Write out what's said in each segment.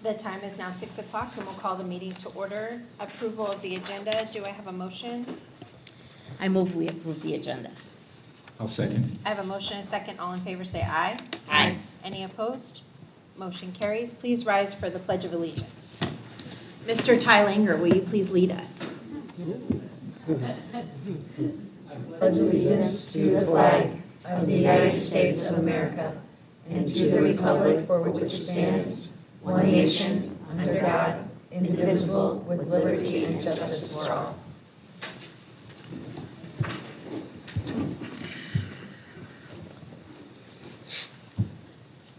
The time is now 6 o'clock, and we'll call the meeting to order. Approval of the agenda. Do I have a motion? I move we approve the agenda. I'll second. I have a motion and a second. All in favor say aye. Aye. Any opposed? Motion carries. Please rise for the Pledge of Allegiance. Mr. Tylanger, will you please lead us? Pledge allegiance to the flag of the United States of America and to the republic for which it stands, one nation, under God, indivisible, with liberty and justice for all.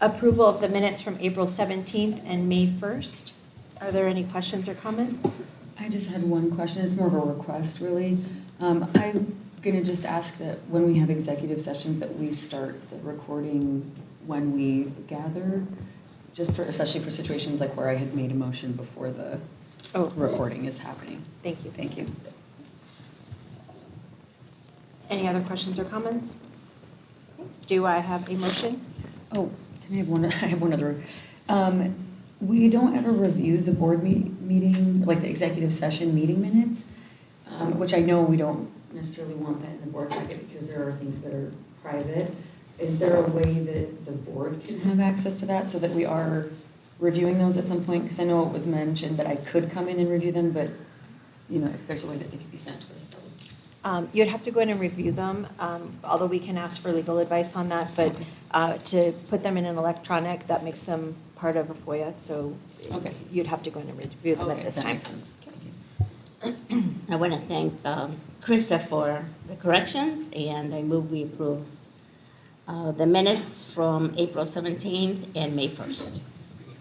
Approval of the minutes from April 17th and May 1st. Are there any questions or comments? I just had one question. It's more of a request, really. I'm going to just ask that when we have executive sessions that we start the recording when we gather, just for, especially for situations like where I had made a motion before the recording is happening. Thank you. Thank you. Any other questions or comments? Do I have a motion? Oh, can I have one? I have one other. We don't ever review the board meeting, like the executive session meeting minutes, which I know we don't necessarily want that in the board packet because there are things that are private. Is there a way that the board can have access to that so that we are reviewing those at some point? Because I know it was mentioned that I could come in and review them, but you know, if there's a way that they could be sent to us, that would. You'd have to go in and review them, although we can ask for legal advice on that, but to put them in an electronic, that makes them part of a FOIA, so Okay. you'd have to go in and review them at Okay, this that time. makes sense. Thank you. I want to thank Krista for the corrections, and I move we approve the minutes from April 17th and May 1st.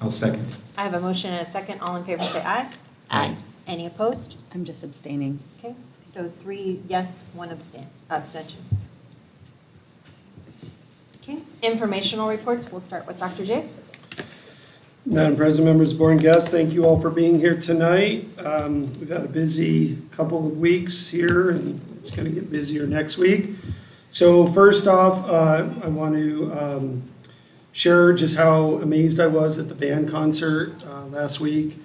I'll second. I have a motion and a second. All in favor say aye. Aye. Any opposed? I'm just abstaining. Okay, so 3 yes, 1 abstention. Okay, informational reports. We'll start with Dr. J. Madam President, members of the board and guests, thank you all for being here tonight. We've had a busy couple of weeks here, and it's going to get busier next week. So first off, I want to share just how amazed I was at the band concert last week.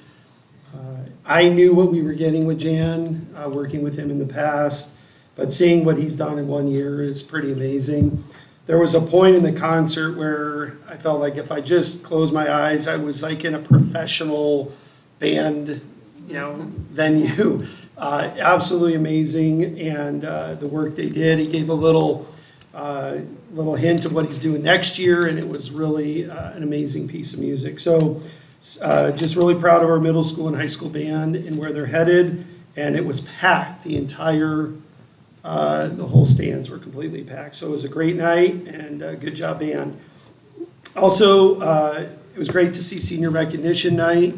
I knew what we were getting with Jan, working with him in the past, but seeing what he's done in 1 year is pretty amazing. There was a point in the concert where I felt like if I just closed my eyes, I was like in a professional band, venue. Absolutely amazing, and the work they did. He gave a little hint of what he's doing next year, and it was really an amazing piece of music. So just really proud of our middle school and high school band and where they're headed, and it was packed. The whole stands were completely packed. So it was a great night, and good job, band. Also, it was great to see senior recognition night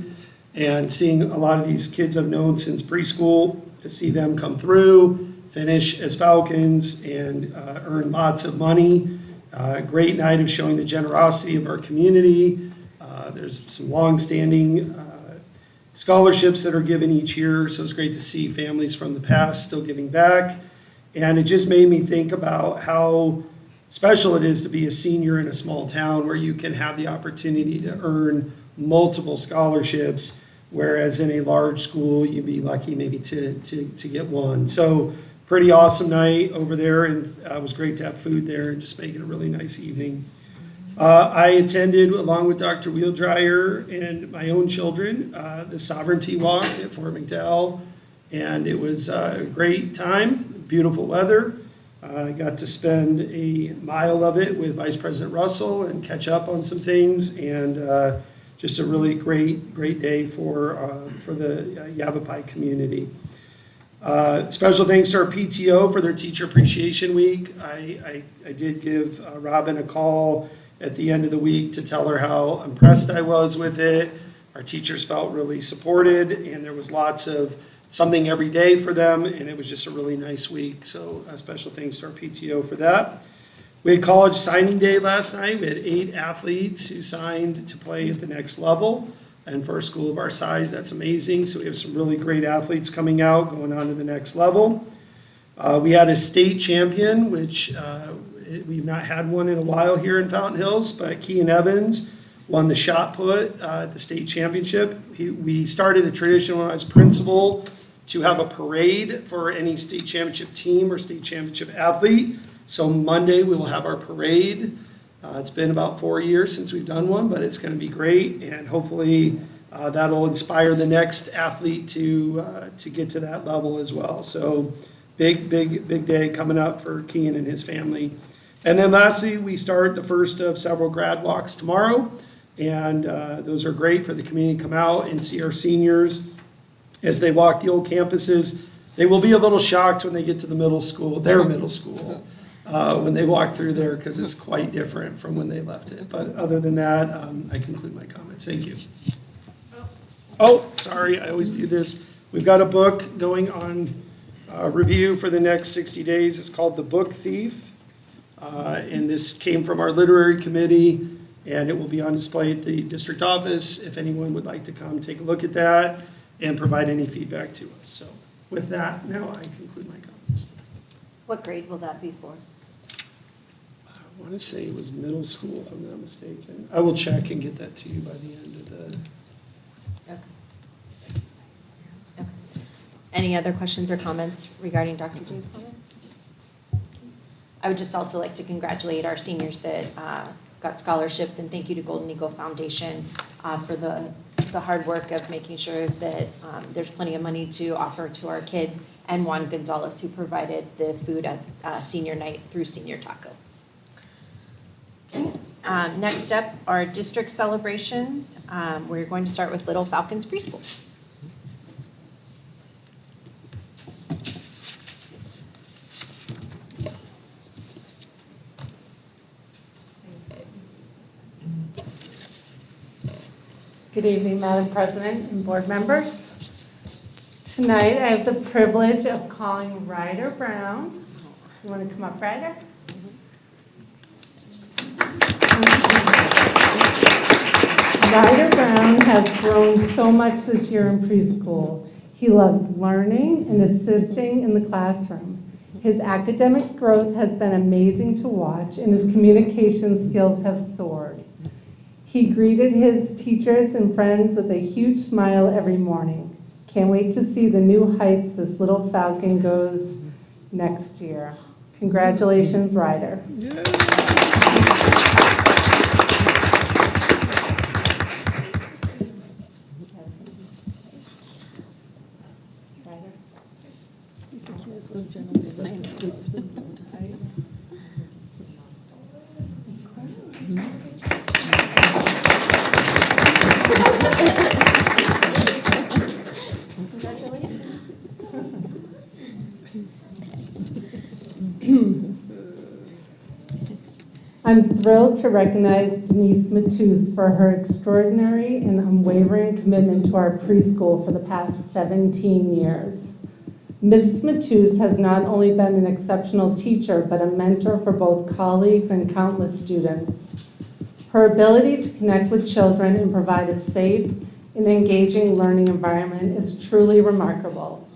and seeing a lot of these kids I've known since preschool, to see them come through, finish as Falcons, and earn lots of money. Great night of showing the generosity of our community. There's some long-standing scholarships that are given each year, so it's great to see families from the past still giving back. And it just made me think about how special it is to be a senior in a small town where you can have the opportunity to earn multiple scholarships, whereas in a large school, you'd be lucky maybe to get one. So pretty awesome night over there, and it was great to have food there and just make it a really nice evening. I attended, along with Dr. Wheeldryer and my own children, the Sovereignty Walk at Fort McDowell, and it was a great time. Beautiful weather. I got to spend a mile of it with Vice President Russell and catch up on some things, and just a really great day for the Yavapai community. Special thanks to our PTO for their Teacher Appreciation Week. I did give Robin a call at the end of the week to tell her how impressed I was with it. Our teachers felt really supported, and there was lots of something every day for them, and it was just a really nice week. So special thanks to our PTO for that. We had college signing day last night. We had 8 athletes who signed to play at the next level, and for a school of our size, that's amazing. So we have some really great athletes coming out, going on to the next level. We had a state champion, which we've not had one in a while here in Fountain Hills, but Kean Evans won the shot put at the state championship. We started a tradition when I was principal to have a parade for any state championship team or state championship athlete. So Monday, we will have our parade. It's been about 4 years since we've done one, but it's going to be great, and hopefully that'll inspire the next athlete to get to that level as well. So big day coming up for Kean and his family. And then lastly, we start the first of several grad walks tomorrow, and those are great for the community to come out and see our seniors as they walk the old campuses. They will be a little shocked when they get to the middle school, their middle school, when they walk through there, because it's quite different from when they left it. But other than that, I conclude my comments. Thank you. Oh, sorry, I always do this. We've got a book going on review for the next 60 days. It's called The Book Thief. And this came from our literary committee, and it will be on display at the district office if anyone would like to come take a look at that and provide any feedback to us. So with that, now I conclude my comments. What grade will that be for? I want to say it was middle school, if I'm not mistaken. I will check and get that to you by the end of the... Okay. Okay. Any other questions or comments regarding Dr. J's comments? I would just also like to congratulate our seniors that got scholarships, and thank you to Golden Eagle Foundation for the hard work of making sure that there's plenty of money to offer to our kids, and Juan Gonzalez, who provided the food at senior night through Senior Taco. Okay. Next up are district celebrations. We're going to start with Little Falcons Preschool. Good evening, Madam President and board members. Tonight, I have the privilege of calling Ryder Brown. You want to come up, Ryder? Ryder Brown has grown so much this year in preschool. He loves learning and assisting in the classroom. His academic growth has been amazing to watch, and his communication skills have soared. He greeted his teachers and friends with a huge smile every morning. Can't wait to see the new heights this little falcon goes next year. Congratulations, Ryder. Yeah. He's the cutest little gentleman. I'm thrilled to recognize Denise Matus for her extraordinary and unwavering commitment to our preschool for the past 17 years. Mrs. Matus has not only been an exceptional teacher, but a mentor for both colleagues and countless students. Her ability to connect with children and provide a safe and engaging learning environment is truly remarkable.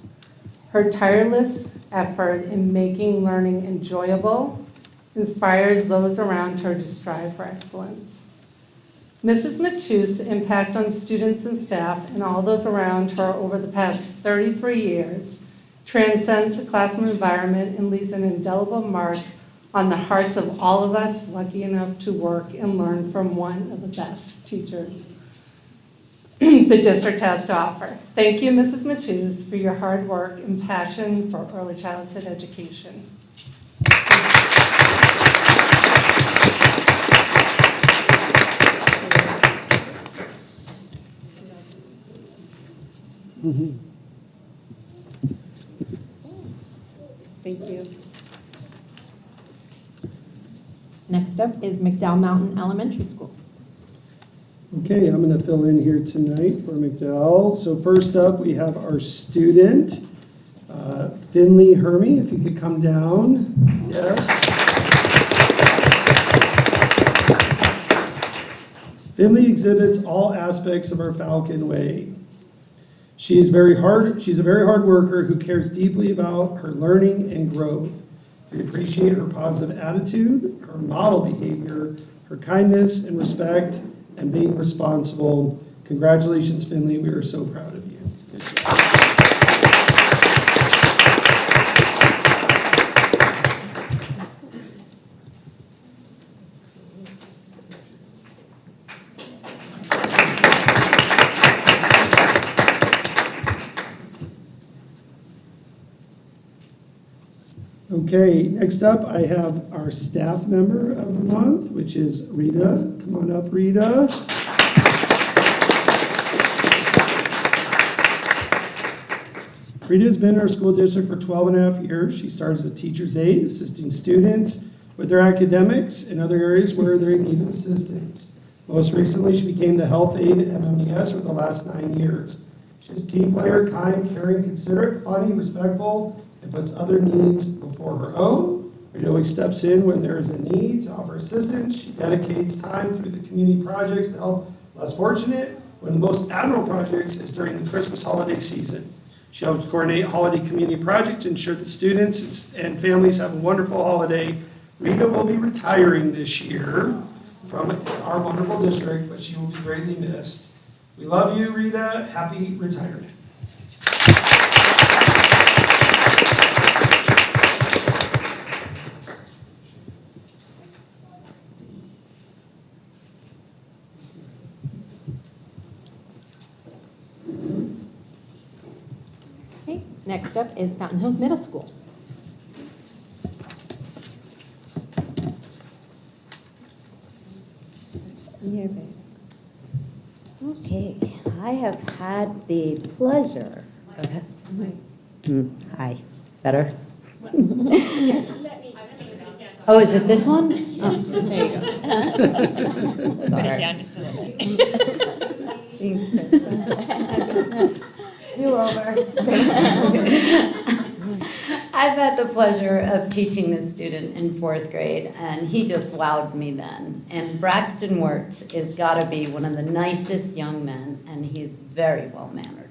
Her tireless effort in making learning enjoyable inspires those around her to strive for excellence. Mrs. Matus' impact on students and staff and all those around her over the past 33 years transcends the classroom environment and leaves an indelible mark on the hearts of all of us lucky enough to work and learn from one of the best teachers the district has to offer. Thank you, Mrs. Matus, for your hard work and passion for early childhood education. Thank you. Next up is McDowell Mountain Elementary School. Okay, I'm going to fill in here tonight for McDowell. So first up, we have our student, Finley Hermie, if you could come down. Yes. Finley exhibits all aspects of our Falcon way. She's a very hard worker who cares deeply about her learning and growth. We appreciate her positive attitude, her model behavior, her kindness and respect, and being responsible. Congratulations, Finley. We are so proud of you. Good job. Okay, next up, I have our staff member of the month, which is Rita. Come on up, Rita. Rita has been in our school district for 12 and a half years. She started as a teacher's aide, assisting students with their academics and other areas where they needed assistance. Most recently, she became the health aide at MMES for the last 9 years. She's a team player, kind, caring, considerate, funny, respectful, and puts other needs before her own. Rita always steps in when there is a need to offer assistance. She dedicates time through the community projects to help less fortunate. One of the most admirable projects is during the Christmas holiday season. She helps coordinate holiday community projects to ensure that students and families have a wonderful holiday. Rita will be retiring this year from our wonderful district, but she will be greatly missed. We love you, Rita. Happy retirement. Okay, next up is Fountain Hills Middle School. Okay, I have had the pleasure of, hi, better? Oh, is it this one? Oh, There you go. Put it down just a little bit. Thanks, Krista. Do over. I've had the pleasure of teaching this student in 4th grade, and he just wowed me then. And Braxton Wirtz has got to be one of the nicest young men, and he's very well-mannered.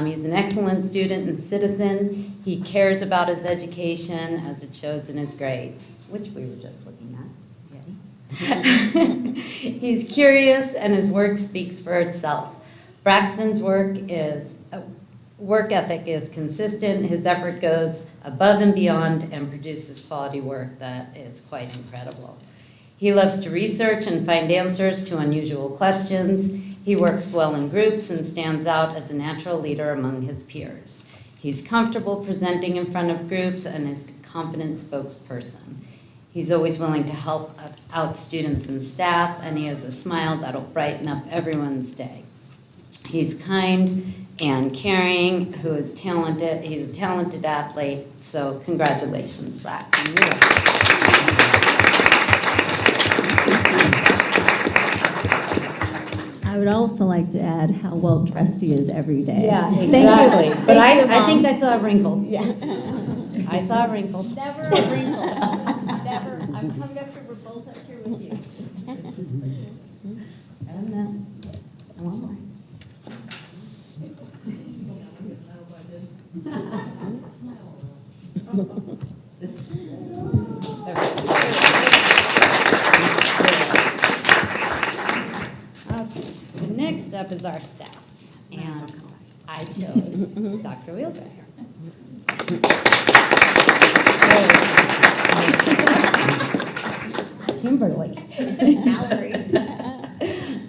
He's an excellent student and citizen. He cares about his education, as it shows in his grades, which we were just looking at. Yay. He's curious, and his work speaks for itself. Braxton's work ethic is consistent. His effort goes above and beyond and produces quality work that is quite incredible. He loves to research and find answers to unusual questions. He works well in groups and stands out as a natural leader among his peers. He's comfortable presenting in front of groups and is a confident spokesperson. He's always willing to help out students and staff, and he has a smile that'll brighten up everyone's day. He's kind and caring, who is talented. He's a talented athlete, so congratulations, Braxton. I would also like to add how well dressed he is every day. Yeah, Thank exactly. you. But Thank you, I think Mom. I saw a wrinkle. Yeah. I saw a wrinkle. Never a wrinkle. Never. I'm coming up here, we're both up here with you. And this. And one more. Okay, next up is our staff, and I chose Dr. Wheeldriver. Kimberly.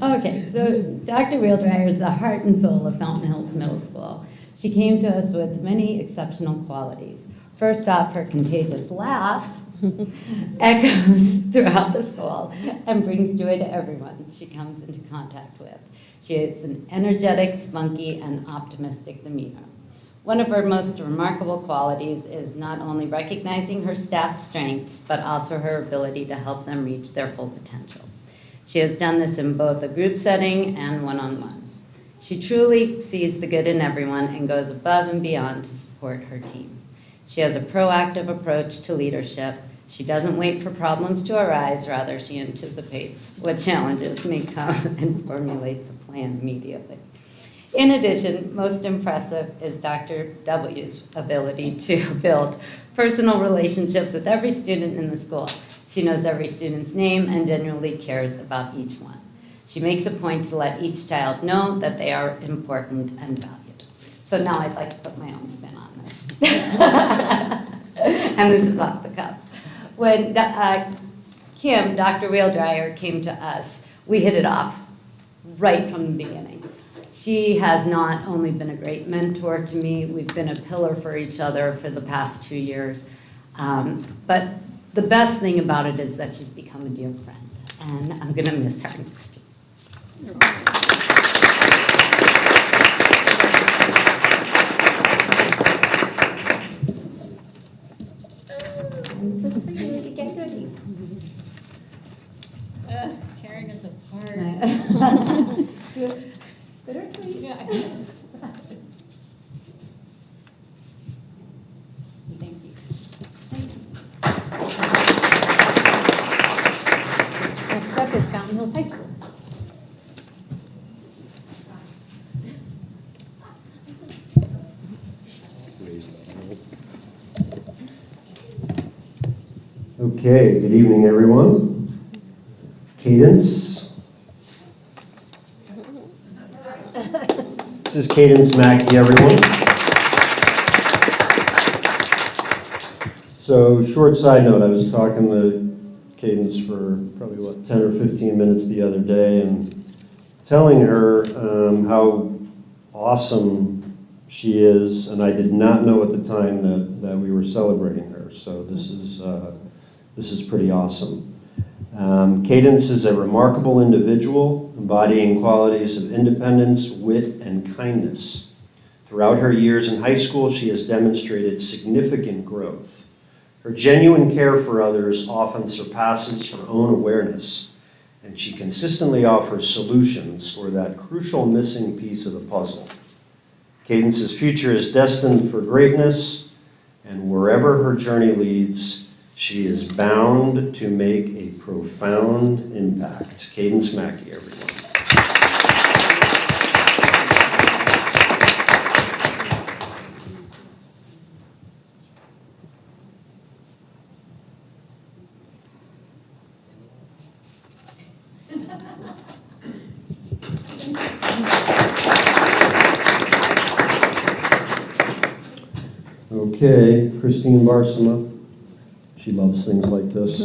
Okay, so Dr. Wheeldriver is the heart and soul of Fountain Hills Middle School. She came to us with many exceptional qualities. First off, her contagious laugh echoes throughout the school and brings joy to everyone she comes into contact with. She is an energetic, spunky, and optimistic demeanor. One of her most remarkable qualities is not only recognizing her staff's strengths, but also her ability to help them reach their full potential. She has done this in both a group setting and one-on-one. She truly sees the good in everyone and goes above and beyond to support her team. She has a proactive approach to leadership. She doesn't wait for problems to arise, rather she anticipates what challenges may come and formulates a plan immediately. In addition, most impressive is Dr. W's ability to build personal relationships with every student in the school. She knows every student's name and genuinely cares about each one. She makes a point to let each child know that they are important and valued. So now I'd like to put my own spin on this. And this is off the cuff. When Kim, Dr. Wheeldryer, came to us, we hit it off right from the beginning. She has not only been a great mentor to me, we've been a pillar for each other for the past 2 years. But the best thing about it is that she's become a dear friend, and I'm going to miss her next year. This is for you to get goodies. Tearing us apart. Bittersweet. Yeah. Thank you. Next up is Fountain Hills High School. Okay, good evening, everyone. Cadence. This is Cadence Mackey, everyone. So, short side note, I was talking to Cadence for probably, 10 or 15 minutes the other day and telling her how awesome she is, and I did not know at the time that we were celebrating her, so this is pretty awesome. Cadence is a remarkable individual, embodying qualities of independence, wit, and kindness. Throughout her years in high school, she has demonstrated significant growth. Her genuine care for others often surpasses her own awareness, and she consistently offers solutions for that crucial missing piece of the puzzle. Cadence's future is destined for greatness, and wherever her journey leads, she is bound to make a profound impact. Cadence Mackey, everyone. Okay, Christine Barsima. She loves things like this.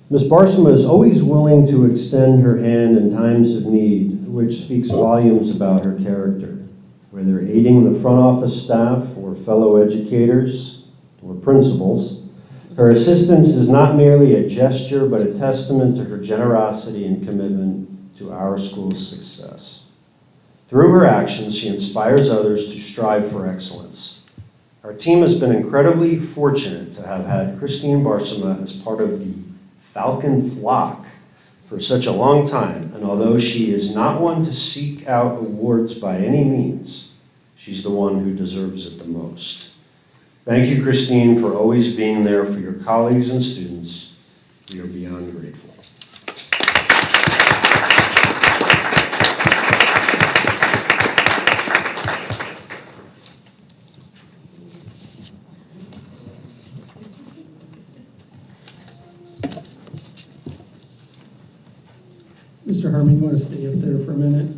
Ms. Barsima is always willing to extend her hand in times of need, which speaks volumes about her character. Whether aiding the front office staff or fellow educators or principals, her assistance is not merely a gesture, but a testament to her generosity and commitment to our school's success. Through her actions, she inspires others to strive for excellence. Our team has been incredibly fortunate to have had Christine Barsima as part of the Falcon flock for such a long time, and although she is not one to seek out awards by any means, she's the one who deserves it the most. Thank you, Christine, for always being there for your colleagues and students. We are beyond grateful. Mr. Harmon, you want to stay up there for a minute?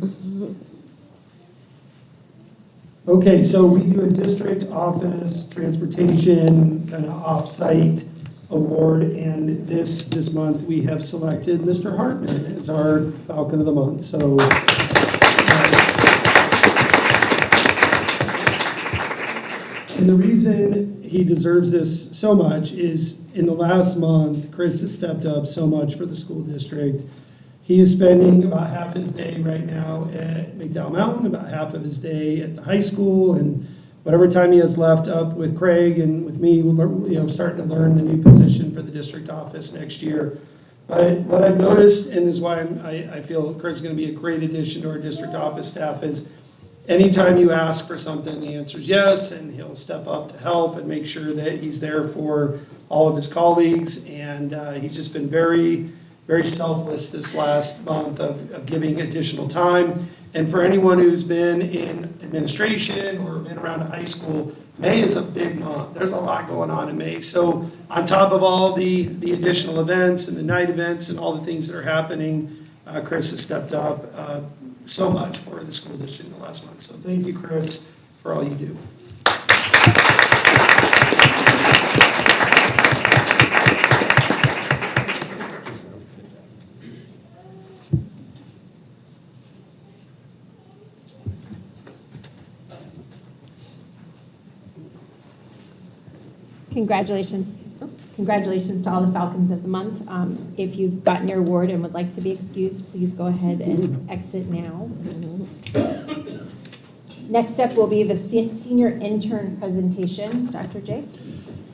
Okay, so we do a district office transportation kind of off-site award, and this month we have selected Mr. Hartman as our Falcon of the Month. So, and the reason he deserves this so much is in the last month, Chris has stepped up so much for the school district. He is spending about half his day right now at McDowell Mountain, about half of his day at the high school, and whatever time he has left up with Craig and with me, we're starting to learn the new position for the district office next year. But what I've noticed, and this is why I feel Chris is going to be a great addition to our district office staff, is anytime you ask for something, the answer is yes, and he'll step up to help and make sure that he's there for all of his colleagues, and he's just been very selfless this last month of giving additional time. And for anyone who's been in administration or been around a high school, May is a big month. There's a lot going on in May. So on top of all the additional events and the night events and all the things that are happening, Chris has stepped up so much for the school district in the last month. So thank you, Chris, for all you do. Congratulations to all the Falcons of the month. If you've gotten your award and would like to be excused, please go ahead and exit now. Next up will be the senior intern presentation. Dr. J.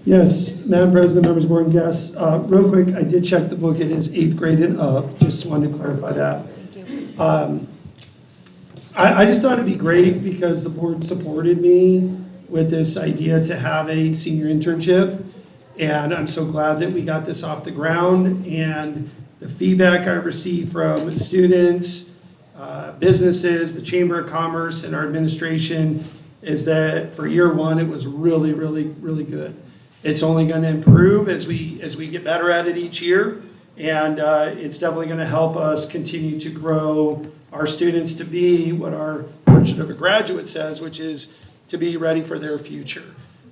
Yes, Madam President, members of the board, and guests. Real quick, I did check the book. It is 8th grade and up. Just wanted to clarify that. Thank you. I just thought it'd be great because the board supported me with this idea to have a senior internship. And I'm so glad that we got this off the ground. And the feedback I received from students, businesses, the Chamber of Commerce, and our administration is that for year one, it was really, really, really good. It's only going to improve as we get better at it each year. And it's definitely going to help us continue to grow our students to be what our portrait of a graduate says, which is to be ready for their future.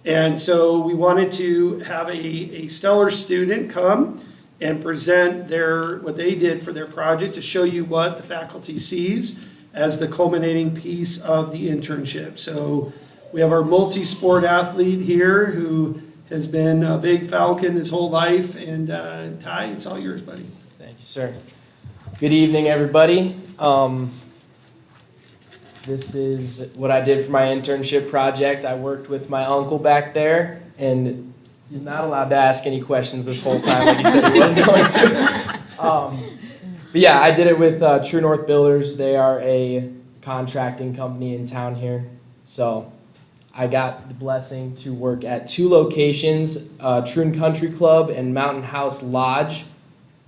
And so we wanted to have a stellar student come and present what they did for their project to show you what the faculty sees as the culminating piece of the internship. So we have our multi-sport athlete here who has been a big Falcon his whole life. And Ty, it's all yours, buddy. Thank you, sir. Good evening, everybody. This is what I did for my internship project. I worked with my uncle back there, and he's not allowed to ask any questions this whole time like he said he was going to. But yeah, I did it with True North Builders. They are a contracting company in town here. So I got the blessing to work at 2 locations, Troon Country Club and Mountain House Lodge.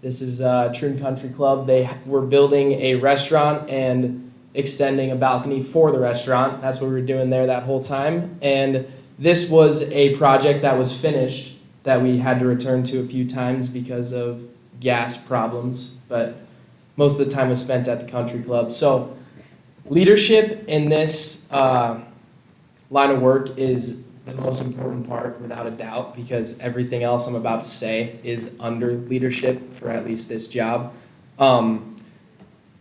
This is Troon Country Club. They were building a restaurant and extending a balcony for the restaurant. That's what we were doing there that whole time. And this was a project that was finished that we had to return to a few times because of gas problems, but most of the time was spent at the country club. So leadership in this line of work is the most important part, without a doubt, because everything else I'm about to say is under leadership for at least this job.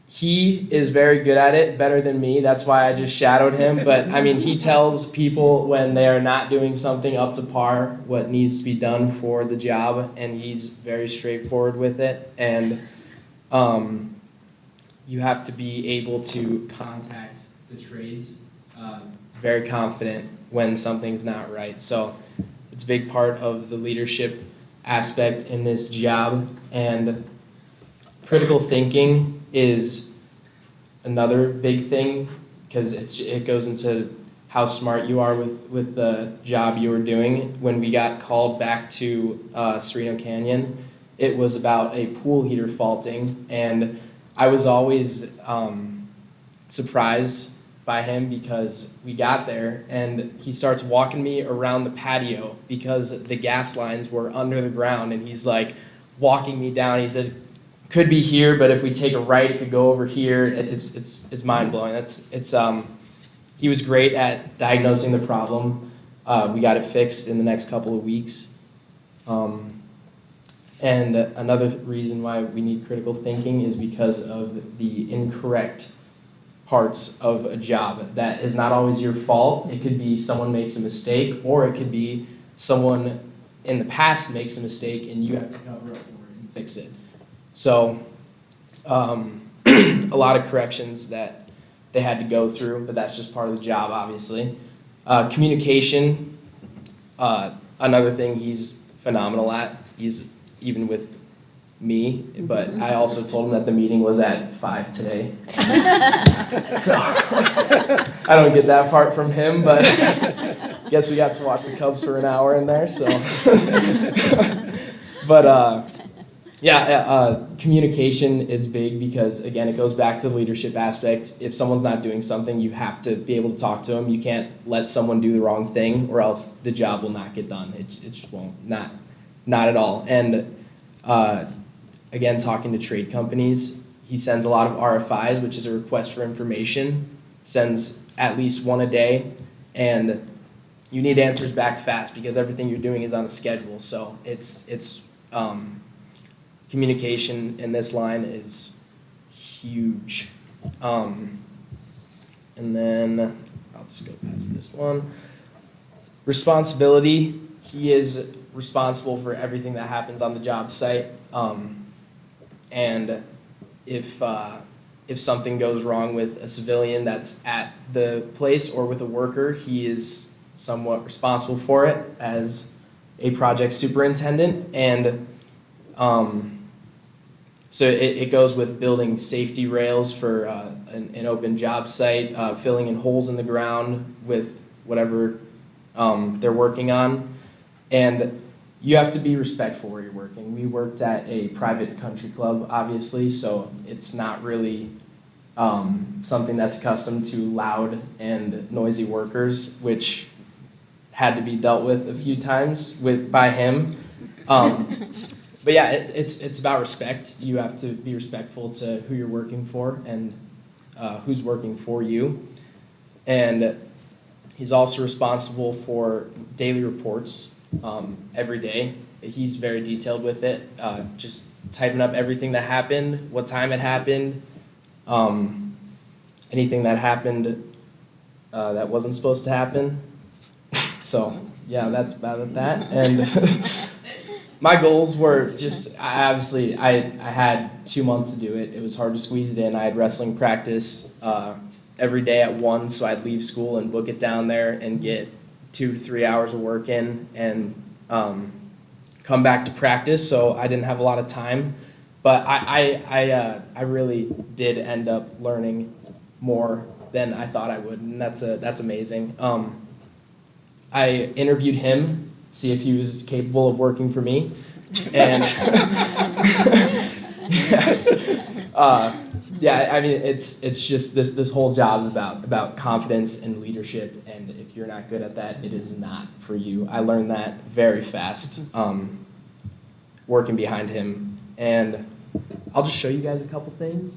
He is very good at it, better than me. That's why I just shadowed him. But, I mean, he tells people when they are not doing something up to par what needs to be done for the job, and he's very straightforward with it. And you have to be able to contact the trades, very confident when something's not right. So it's a big part of the leadership aspect in this job. And critical thinking is another big thing, because it goes into how smart you are with the job you were doing. When we got called back to Sereno Canyon, it was about a pool heater faulting, and I was always surprised by him because we got there and he starts walking me around the patio because the gas lines were under the ground, and he's like walking me down. He said, could be here, but if we take a right, it could go over here. It's mind blowing. He was great at diagnosing the problem. We got it fixed in the next couple of weeks. And another reason why we need critical thinking is because of the incorrect parts of a job. That is not always your fault. It could be someone makes a mistake, or it could be someone in the past makes a mistake and you have to cover up for it and fix it. So a lot of corrections that they had to go through, but that's just part of the job, obviously. Communication, another thing he's phenomenal at. He's even with me, but I also told him that the meeting was at 5 today. So, I don't get that part from him, but I guess we got to watch the Cubs for an hour in there, so. But Communication is big because, again, it goes back to the leadership aspect. If someone's not doing something, you have to be able to talk to them. You can't let someone do the wrong thing or else the job will not get done. It just won't, not at all. And again, talking to trade companies, he sends a lot of RFIs, which is a request for information, sends at least one a day, and you need answers back fast because everything you're doing is on a schedule. So it's communication in this line is huge. And then I'll just go past this one. Responsibility. He is responsible for everything that happens on the job site. And if something goes wrong with a civilian that's at the place or with a worker, he is somewhat responsible for it as a project superintendent. And so it goes with building safety rails for an open job site, filling in holes in the ground with whatever they're working on. And you have to be respectful where you're working. We worked at a private country club, obviously, so it's not really something that's accustomed to loud and noisy workers, which had to be dealt with a few times by him. But yeah, it's about respect. You have to be respectful to who you're working for and who's working for you. And he's also responsible for daily reports every day. He's very detailed with it, just typing up everything that happened, what time it happened, anything that happened that wasn't supposed to happen. So yeah, that's about that. And my goals were just, I had 2 months to do it. It was hard to squeeze it in. I had wrestling practice every day at 1, so I'd leave school and book it down there and get 2 to 3 hours of work in and come back to practice, so I didn't have a lot of time. But I really did end up learning more than I thought I would, and that's amazing. I interviewed him, see if he was capable of working for me, and yeah, I mean it's just this whole job's about confidence and leadership, and if you're not good at that, it is not for you. I learned that very fast working behind him, and I'll just show you guys a couple things.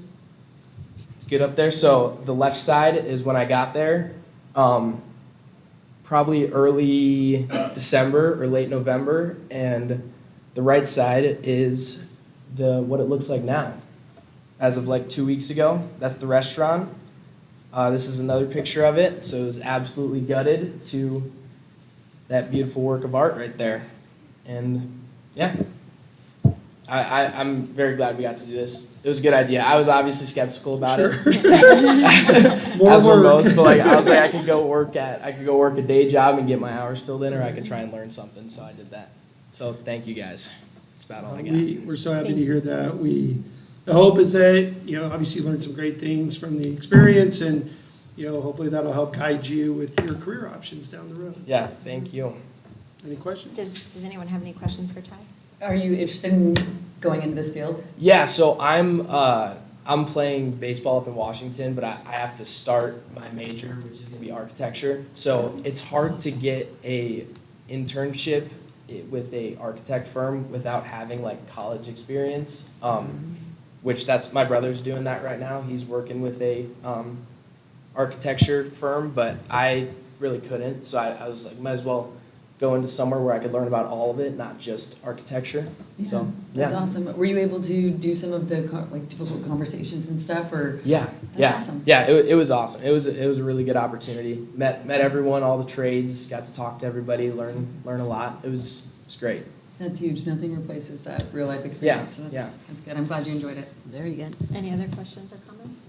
It's good up there. So the left side is when I got there. Probably early December or late November, and the right side is what it looks like now. As of like 2 weeks ago, that's the restaurant. This is another picture of it, so it was absolutely gutted to that beautiful work of art right there. And yeah, I'm very glad we got to do this. It was a good idea. I was obviously skeptical about it, as were most. But like, I was like, I could go work a day job and get my hours filled in, or I could try and learn something. So I did that. So thank you guys. That's about all I got. We're so happy to hear that. The hope is that obviously learn some great things from the experience, and hopefully that'll help guide you with your career options down the road. Yeah. Thank you. Any questions? Does anyone have any questions for Ty? Are you interested in going into this field? Yeah, so I'm playing baseball up in Washington, but I have to start my major, which is going to be architecture. So it's hard to get a internship with a architect firm without having like college experience, which my brother's doing that right now. He's working with a architecture firm, but I really couldn't. So I was like, might as well go into somewhere where I could learn about all of it, not just architecture. Yeah, so that's awesome. Were you able to do some of the difficult conversations and stuff, or? Yeah, that's awesome. Yeah, it was awesome. It was a really good opportunity. Met everyone, all the trades, got to talk to everybody, learn a lot. It was great. That's huge. Nothing replaces that real life experience. So that's good. I'm glad you enjoyed it. Very good. Any other questions or comments?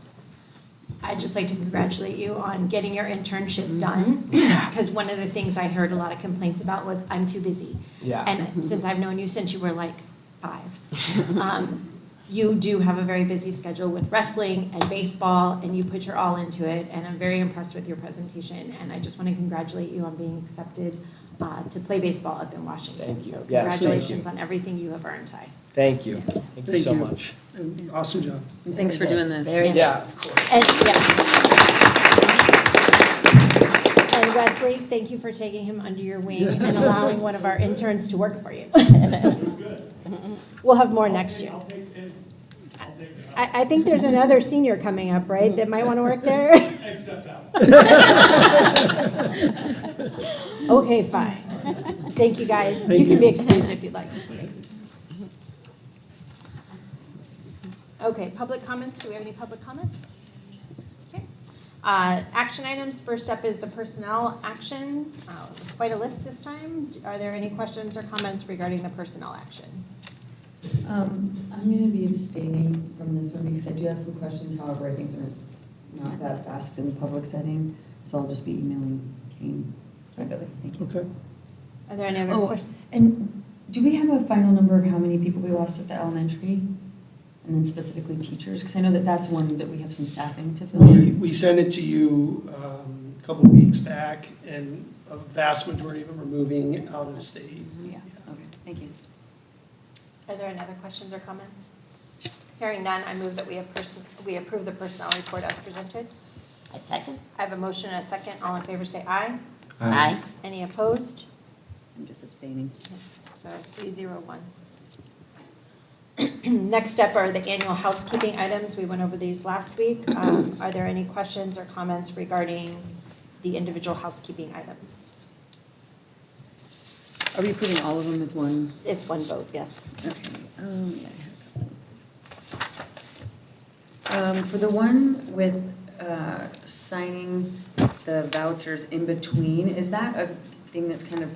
I'd just like to congratulate you on getting your internship done, because one of the things I heard a lot of complaints about was, I'm too busy. Yeah. And since I've known you since you were like 5, you do have a very busy schedule with wrestling and baseball, and you put your all into it, and I'm very impressed with your presentation, and I just want to congratulate you on being accepted to play baseball up in Washington. Thank you. So Yes, thank congratulations you. on everything you have earned, Ty. Thank you. Thank you Thank so you. much. And awesome job. And thanks for doing this. Very good. Yeah, of course. And, and Wesley, thank you for taking him under your wing and allowing one of our interns to work for you. We'll have more next year. I think there's another senior coming up, right, that might want to work there? Except that. Okay, fine. Thank you, guys. Thank You can be you. excused if you'd like. Thanks. Okay, public comments. Do we have any public comments? Okay. Action items. First up is the personnel action. It's quite a list this time. Are there any questions or comments regarding the personnel action? I'm going to be abstaining from this one because I do have some questions. However, I think they're not best asked in the public setting. So I'll just be emailing Kane privately. Thank you. Okay. Are there any other Oh, questions? and do we have a final number of how many people we lost at the elementary? And then specifically teachers? Because I know that that's one that we have some staffing to fill. We sent it to you a couple of weeks back, and a vast majority of them are moving out of state. Yeah, okay, thank you. Are there any other questions or comments? Hearing none, I move that we approve the personnel report as presented. I second. I have a motion and a second. All in favor say aye. Aye. Any opposed? I'm just abstaining. So 301. Next up are the annual housekeeping items. We went over these last week. Are there any questions or comments regarding the individual housekeeping items? Are we putting all of them with one? It's one vote, yes. Okay. Yeah, I have a couple. For the one with signing the vouchers in between, is that a thing that's kind of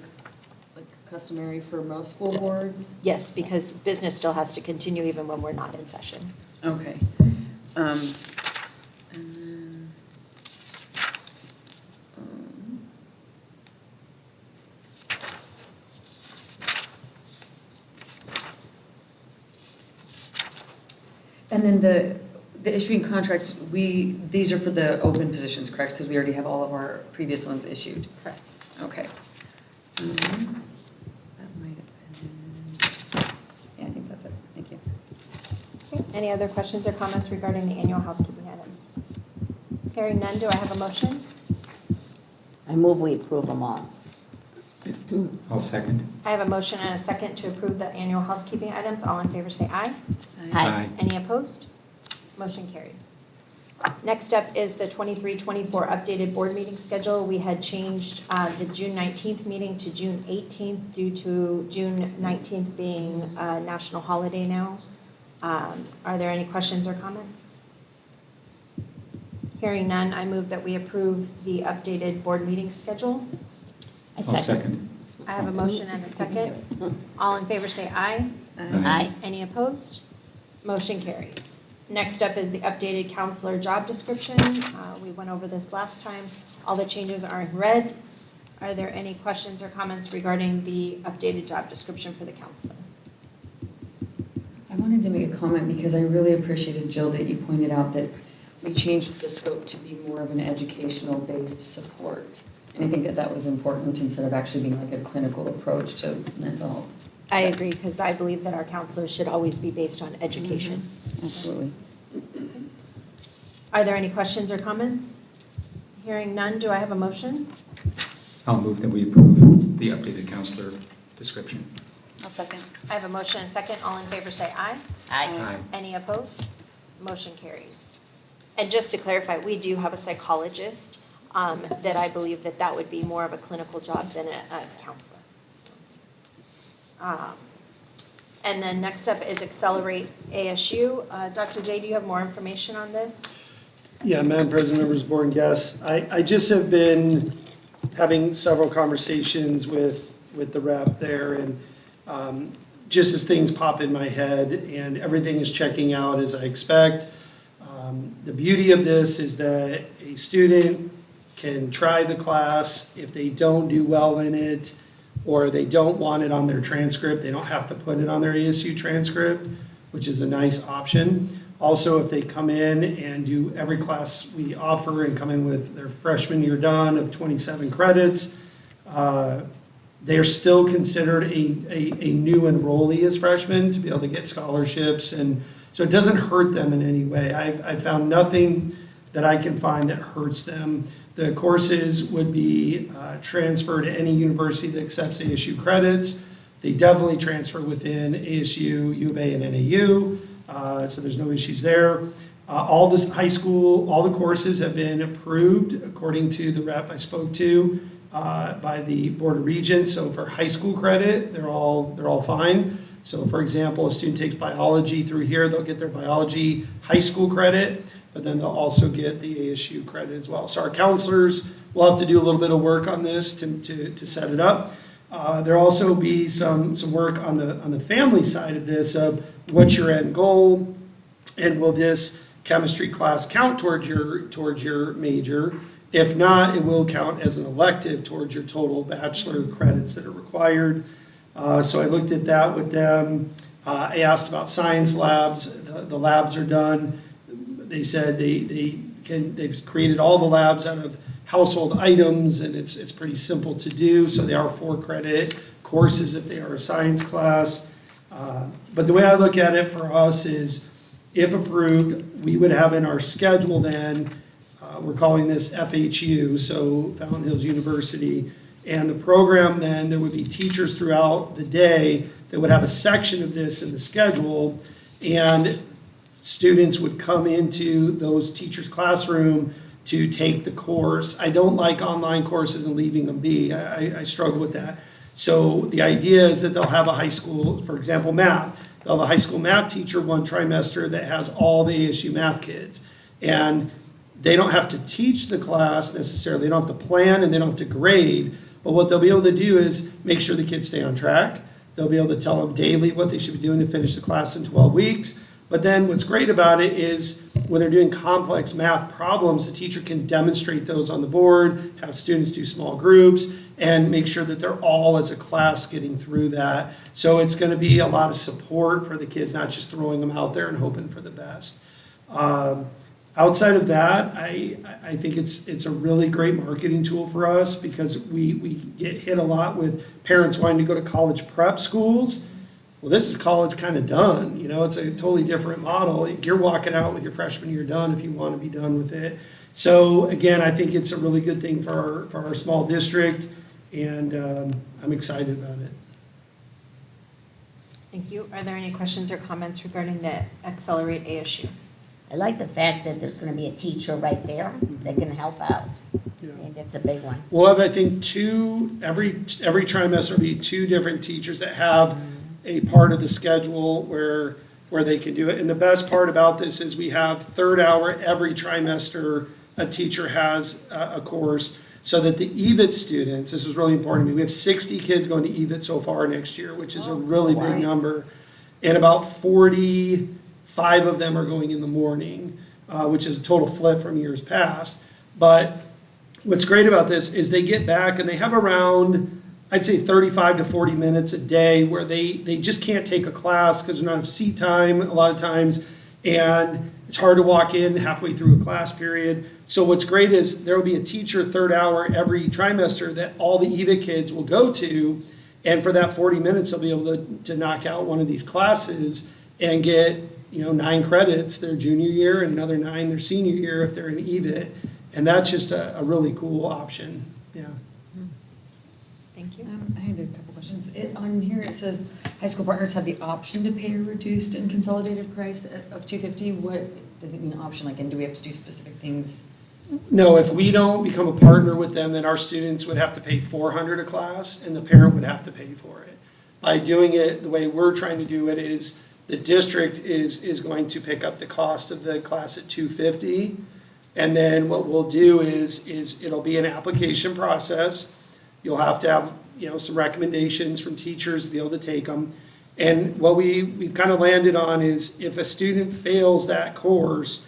like customary for most school boards? Yes, because business still has to continue even when we're not in session. Okay. And then, and then the issuing contracts, these are for the open positions, correct? Because we already have all of our previous ones issued. Correct. Okay. That might have been, yeah, I think that's it. Thank you. Okay. Any other questions or comments regarding the annual housekeeping items? Hearing none, do I have a motion? I move we approve them all. I'll second. I have a motion and a second to approve the annual housekeeping items. All in favor say aye. Aye. Any opposed? Motion carries. Next up is the 23-24 updated board meeting schedule. We had changed the June 19th meeting to June 18th due to June 19th being a national holiday now. Are there any questions or comments? Hearing none, I move that we approve the updated board meeting schedule. I I'll second. I have a motion and a second. All in favor say aye. Aye. Any opposed? Motion carries. Next up is the updated counselor job description. We went over this last time. All the changes are in red. Are there any questions or comments regarding the updated job description for the counselor? I wanted to make a comment because I really appreciated, Jill, that you pointed out that we changed the scope to be more of an educational-based support. And I think that that was important instead of actually being like a clinical approach to mental health. I agree, because I believe that our counselors should always be based on education. Absolutely. Are there any questions or comments? Hearing none, do I have a motion? I'll move that we approve the updated counselor description. I'll second. I have a motion and a second. All in favor say aye. Aye. Any opposed? Motion carries. And just to clarify, we do have a psychologist that I believe that that would be more of a clinical job than a counselor. And then next up is Accelerate ASU. Dr. J, do you have more information on this? Yeah, Madam President, members of the board and guests, I just have been having several conversations with the rep there, and just as things pop in my head, and everything is checking out as I expect. The beauty of this is that a student can try the class. If they don't do well in it, or they don't want it on their transcript, they don't have to put it on their ASU transcript, which is a nice option. Also, if they come in and do every class we offer and come in with their freshman year done of 27 credits, they're still considered a new enrollee as freshmen to be able to get scholarships. And so it doesn't hurt them in any way. I've found nothing that I can find that hurts them. The courses would be transferred to any university that accepts ASU credits. They definitely transfer within ASU, U of A, and NAU, so there's no issues there. All this high school, all the courses have been approved according to the rep I spoke to by the Board of Regents. So for high school credit, they're all fine. So for example, a student takes biology through here, they'll get their biology high school credit, but then they'll also get the ASU credit as well. So our counselors will have to do a little bit of work on this to set it up. There'll also be some work on the family side of this, of what's your end goal, and will this chemistry class count towards your major? If not, it will count as an elective towards your total bachelor credits that are required. So I looked at that with them. I asked about science labs. The labs are done. They said they've created all the labs out of household items, and it's pretty simple to do. So they are 4-credit courses if they are a science class. But the way I look at it for us is, if approved, we would have in our schedule then, we're calling this FHU, so Fountain Hills University, and the program then, there would be teachers throughout the day that would have a section of this in the schedule, and students would come into those teachers' classroom to take the course. I don't like online courses and leaving them be. I struggle with that. So the idea is that they'll have a high school, for example, math. They'll have a high school math teacher one trimester that has all the ASU math kids. And they don't have to teach the class necessarily. They don't have to plan and they don't have to grade. But what they'll be able to do is make sure the kids stay on track. They'll be able to tell them daily what they should be doing to finish the class in 12 weeks. But then what's great about it is when they're doing complex math problems, the teacher can demonstrate those on the board, have students do small groups, and make sure that they're all as a class getting through that. So it's going to be a lot of support for the kids, not just throwing them out there and hoping for the best. Outside of that, I think it's a really great marketing tool for us, because we get hit a lot with parents wanting to go to college prep schools. Well, this is college kind of done. You know, it's a totally different model. You're walking out with your freshman year done if you want to be done with it. So again, I think it's a really good thing for our small district, and I'm excited about it. Thank you. Are there any questions or comments regarding the Accelerate ASU? I like the fact that there's going to be a teacher right there that can help out. Yeah. And that's a big one. We'll have, I think, every trimester will be 2 different teachers that have a part of the schedule where they can do it. And the best part about this is we have 3rd hour every trimester. A teacher has a course, so that the EVIT students, this is really important to me, we have 60 kids going to EVIT so far next year, which is a really big number. And about 45 of them are going in the morning, which is a total flip from years past. But what's great about this is they get back and they have around, I'd say 35 to 40 minutes a day where they just can't take a class because there's not enough seat time a lot of times, and it's hard to walk in halfway through a class period. So what's great is there will be a teacher 3rd hour every trimester that all the EVIT kids will go to, and for that 40 minutes they'll be able to knock out one of these classes and get 9 credits their junior year and another 9 their senior year if they're in EVIT, and that's just a really cool option. Yeah. Thank you. I had a couple questions. On here it says high school partners have the option to pay a reduced and consolidated price of $250. What does it mean option? Like, and do we have to do specific things? No, if we don't become a partner with them, then our students would have to pay $400 a class, and the parent would have to pay for it. By doing it the way we're trying to do it is the district is going to pick up the cost of the class at $250, and then what we'll do is it'll be an application process. You'll have to have some recommendations from teachers to be able to take them. And what we've kind of landed on is if a student fails that course,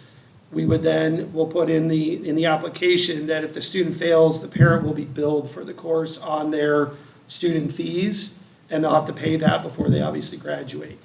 we'll put in the application that if the student fails, the parent will be billed for the course on their student fees, and they'll have to pay that before they obviously graduate.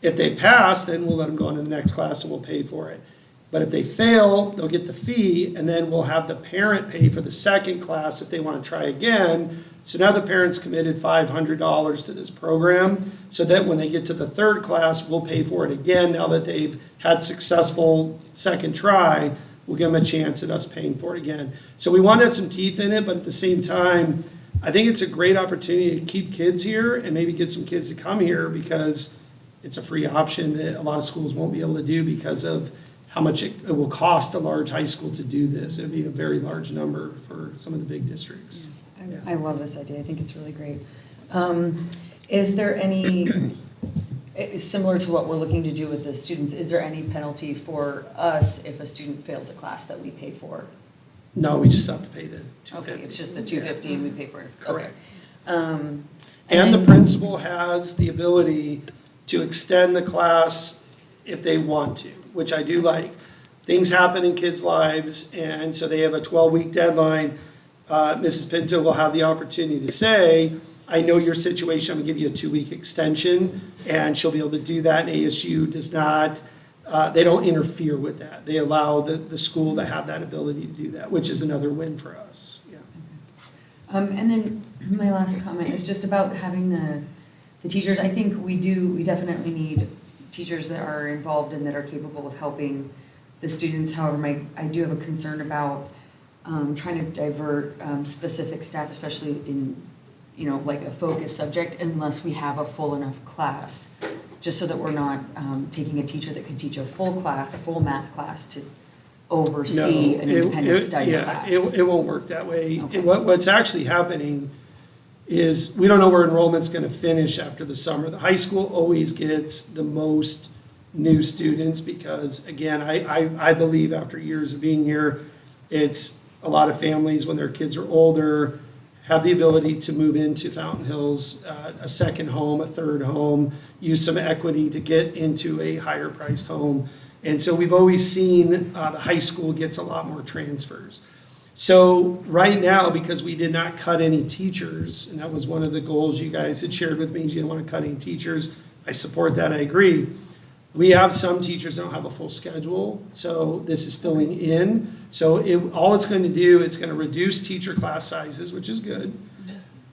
If they pass, then we'll let them go on to the next class and we'll pay for it. But if they fail, they'll get the fee, and then we'll have the parent pay for the second class if they want to try again. So now the parent's committed $500 to this program, so that when they get to the third class, we'll pay for it again. Now that they've had successful second try, we'll give them a chance at us paying for it again. So we want to have some teeth in it, but at the same time, I think it's a great opportunity to keep kids here and maybe get some kids to come here, because it's a free option that a lot of schools won't be able to do because of how much it will cost a large high school to do this. It would be a very large number for some of the big districts. I love this idea. I think it's really great. Is there any, similar to what we're looking to do with the students, is there any penalty for us if a student fails a class that we pay for? No, we just have to pay the $250. Okay, it's just the $250 and we pay for it. Correct. Okay. And the principal has the ability to extend the class if they want to, which I do like. Things happen in kids' lives, and so they have a 12-week deadline. Mrs. Pinto will have the opportunity to say, I know your situation, I'm gonna give you a 2-week extension, and she'll be able to do that, and ASU does not, they don't interfere with that. They allow the school to have that ability to do that, which is another win for us, yeah. And then my last comment is just about having the teachers. I think we definitely need teachers that are involved and that are capable of helping the students. However, I do have a concern about trying to divert specific staff, especially in, like a focus subject, unless we have a full enough class, just so that we're not taking a teacher that could teach a full class, a full math class, to oversee an independent study class. It won't work that way. Okay. What's actually happening is we don't know where enrollment's going to finish after the summer. The high school always gets the most new students because, again, I believe after years of being here, it's a lot of families when their kids are older have the ability to move into Fountain Hills, a second home, a third home, use some equity to get into a higher priced home. And so we've always seen the high school gets a lot more transfers. So right now, because we did not cut any teachers, and that was one of the goals you guys had shared with me, you didn't want to cut any teachers. I support that, I agree. We have some teachers that don't have a full schedule, so this is filling in. So all it's going to do, it's going to reduce teacher class sizes, which is good.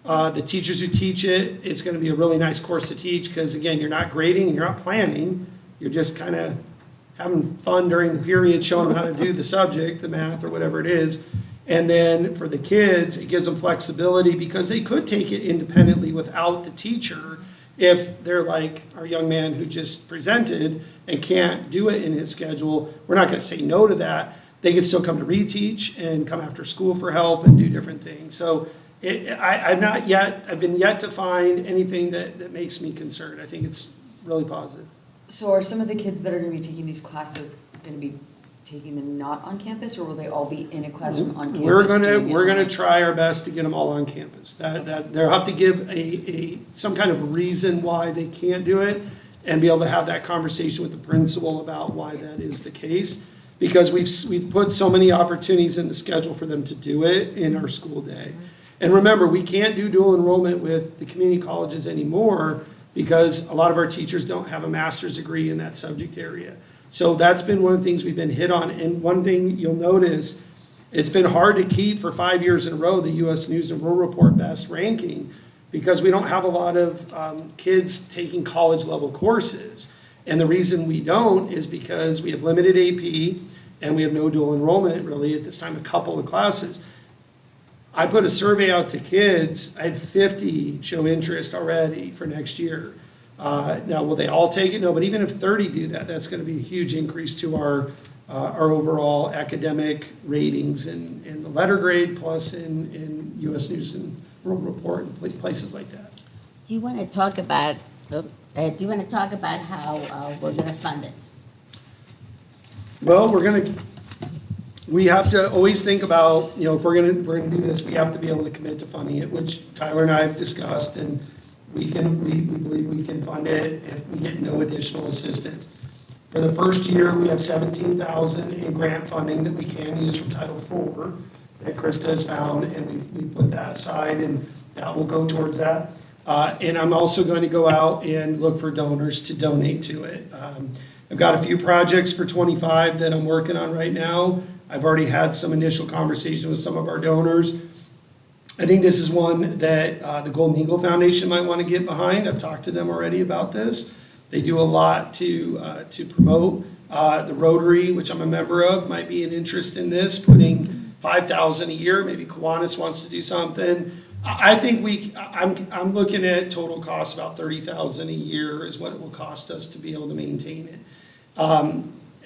The teachers who teach it, it's going to be a really nice course to teach because, again, you're not grading and you're not planning. You're just kind of having fun during the period, showing them how to do the subject, the math or whatever it is. And then for the kids, it gives them flexibility because they could take it independently without the teacher if they're like our young man who just presented and can't do it in his schedule. We're not going to say no to that. They can still come to reteach and come after school for help and do different things. So I've been yet to find anything that makes me concerned. I think it's really positive. So are some of the kids that are going to be taking these classes going to be taking them not on campus, or will they all be in a classroom on campus? We're gonna try our best to get them all on campus. That they'll have to give some kind of reason why they can't do it, and be able to have that conversation with the principal about why that is the case. Because we've put so many opportunities in the schedule for them to do it in our school day. And remember, we can't do dual enrollment with the community colleges anymore because a lot of our teachers don't have a master's degree in that subject area. So that's been one of the things we've been hit on. And one thing you'll notice, it's been hard to keep for 5 years in a row the U.S. News and World Report best ranking because we don't have a lot of kids taking college level courses. And the reason we don't is because we have limited AP and we have no dual enrollment really at this time, a couple of classes. I put a survey out to kids, I had 50 show interest already for next year. Now, will they all take it? No, but even if 30 do that, that's going to be a huge increase to our overall academic ratings in the letter grade, plus in U.S. News and World Report and places like that. Do you want to talk about how we're going to fund it? Well, we have to always think about, if we're going to do this, we have to be able to commit to funding it, which Tyler and I have discussed, and we believe we can fund it if we get no additional assistance. For the first year, we have $17,000 in grant funding that we can use from Title IV that Krista has found, and we put that aside, and that will go towards that. And I'm also going to go out and look for donors to donate to it. I've got a few projects for 25 that I'm working on right now. I've already had some initial conversations with some of our donors. I think this is one that the Golden Eagle Foundation might want to get behind. I've talked to them already about this. They do a lot to promote. The Rotary, which I'm a member of, might be an interest in this, putting $5,000 a year. Maybe Kiwanis wants to do something. I think I'm looking at total cost about $30,000 a year is what it will cost us to be able to maintain it.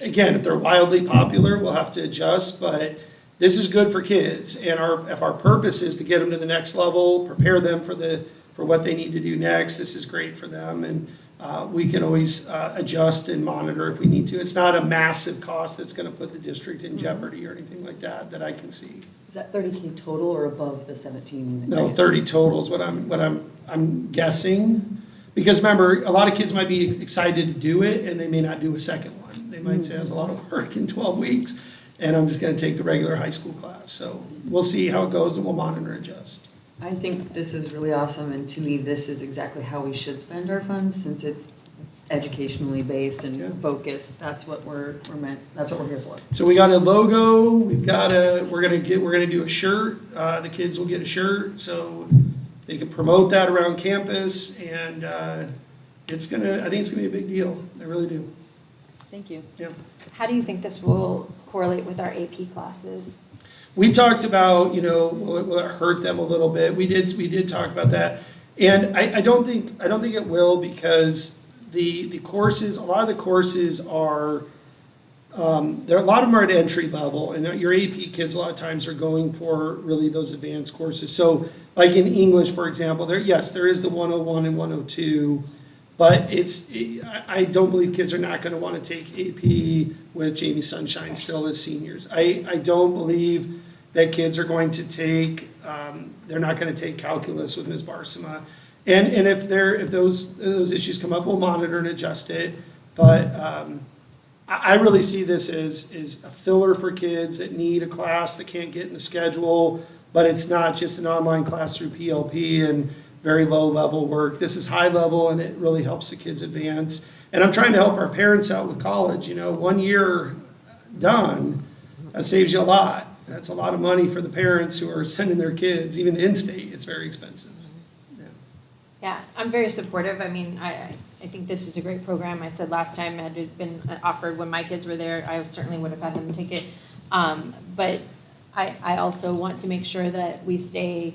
Again, if they're wildly popular, we'll have to adjust, but this is good for kids. And if our purpose is to get them to the next level, prepare them for what they need to do next, this is great for them. And we can always adjust and monitor if we need to. It's not a massive cost that's going to put the district in jeopardy or anything like that I can see. Is that 30K total or above the 17? No, 30 total is what I'm guessing. Because remember, a lot of kids might be excited to do it and they may not do a second one. They might say it's a lot of work in 12 weeks and I'm just going to take the regular high school class. So we'll see how it goes and we'll monitor and adjust. I think this is really awesome, and to me, this is exactly how we should spend our funds, since it's educationally based and focused. That's what we're here for. So we got a logo. We're gonna do a shirt. The kids will get a shirt, so they can promote that around campus, and I think it's gonna be a big deal. I really do. Thank you. Yeah. How do you think this will correlate with our AP classes? We talked about, will it hurt them a little bit? We did talk about that, and I don't think it will, because the courses, a lot of the courses are, a lot of them are at entry level, and your AP kids a lot of times are going for really those advanced courses. So, like in English, for example, there is the 101 and 102. But I don't believe kids are not going to want to take AP with Jamie Sunshine still as seniors. I don't believe that kids are going to take, they're not going to take calculus with Ms. Barsima. And if those issues come up, we'll monitor and adjust it. But I really see this as a filler for kids that need a class that can't get in the schedule, but it's not just an online class through PLP and very low level work. This is high level and it really helps the kids advance. And I'm trying to help our parents out with college. 1 year done, that saves you a lot. That's a lot of money for the parents who are sending their kids, even in-state, it's very expensive. Yeah, I'm very supportive. I mean, I think this is a great program. I said last time, had it been offered when my kids were there, I certainly would have had them take it. But I also want to make sure that we stay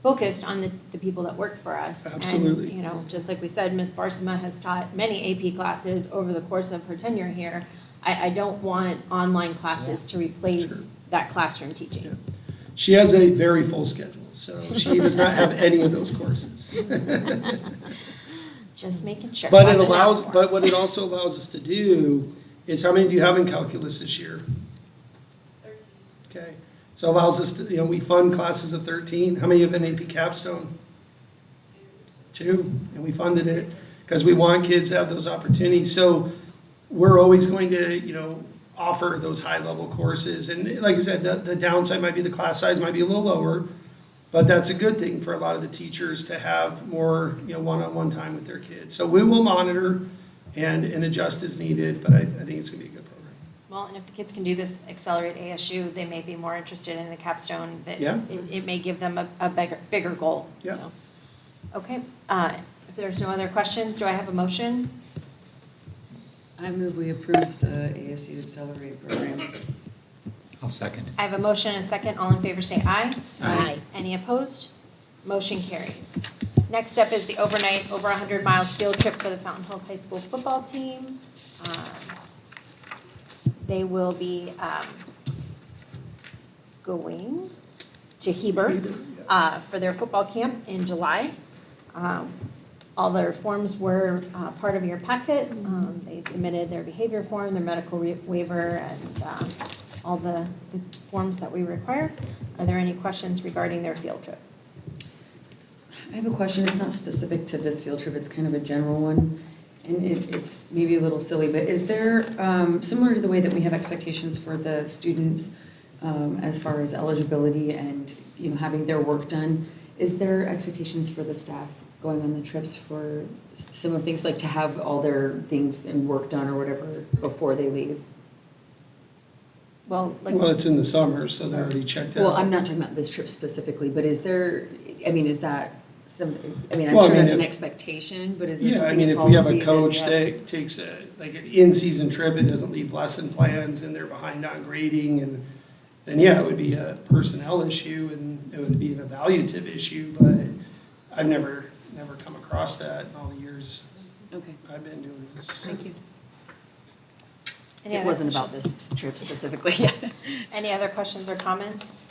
focused on the people that work for us. Absolutely. And, just like we said, Ms. Barsima has taught many AP classes over the course of her tenure here. I don't want online classes to replace that classroom teaching. Yeah. She has a very full schedule, so she does not have any of those courses. Just making sure. But what it also allows us to do is, how many do you have in calculus this year? 13. Okay. So it allows us to, we fund classes of 13. How many have an AP capstone? 2. And we funded it because we want kids to have those opportunities. So we're always going to, offer those high-level courses. And like I said, the downside might be the class size might be a little lower, but that's a good thing for a lot of the teachers to have more, one-on-one time with their kids. So we will monitor and adjust as needed, but I think it's going to be a good program. Well, and if the kids can do this Accelerate ASU, they may be more interested in the capstone. That it may give them a bigger goal. Yeah. So, okay. If there's no other questions, do I have a motion? I move we approve the ASU Accelerate program. I'll second. I have a motion and a second. All in favor say aye. Aye. Any opposed? Motion carries. Next up is the overnight over 100 miles field trip for the Fountain Hills High School football team. They will be going to Heber for their football camp in July. All their forms were part of your packet. They submitted their behavior form, their medical waiver, and all the forms that we require. Are there any questions regarding their field trip? I have a question. It's not specific to this field trip. It's kind of a general one. And it's maybe a little silly, but is there, similar to the way that we have expectations for the students as far as eligibility and having their work done, is there expectations for the staff going on the trips for similar things, like to have all their things and work done or whatever before they leave? Well, like, Well, it's in the summer, so they're already checked out. Well, I'm not talking about this trip specifically, but is there, I mean, is that some, I mean, I'm Well, I sure mean, that's an if- expectation, but is there Yeah, I something mean, in if we have policy a that coach have- that takes like an in-season trip and doesn't leave lesson plans and they're behind on grading, and then, yeah, it would be a personnel issue and it would be an evaluative issue, but I've never come across that in all the years Okay, I've been doing this. thank you. any It other wasn't questions? about this trip specifically, yeah. Any other questions or comments?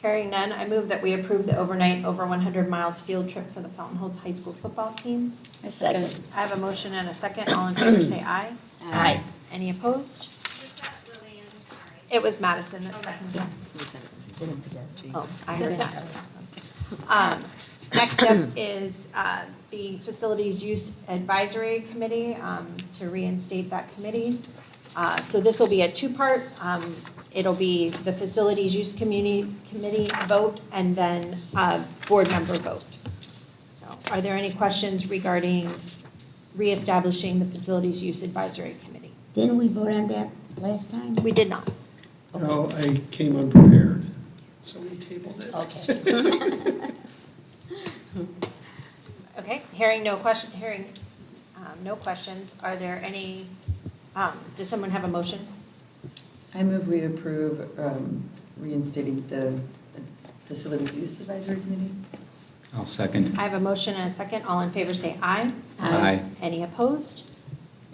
Hearing none, I move that we approve the overnight over 100 miles field trip for the Fountain Hills High School football team. A second. I have a motion and a second. All in favor, say aye. Aye. Any opposed? Was that Lillian? Sorry. It was Madison that seconded. We said it. Did them together. Oh, I heard Madison. Next up is the Facilities Use Advisory Committee, to reinstate that committee. So this will be a two-part. It'll be the Facilities Use Committee vote and then board member vote. So are there any questions regarding reestablishing the Facilities Use Advisory Committee? Didn't we vote on that last time? We did not. No, I came unprepared, so we tabled it. Okay. Okay, hearing no questions, are there any, does someone have a motion? I move we approve reinstating the Facilities Use Advisory Committee. I'll second. I have a motion and a second. All in favor say aye. Aye. Any opposed?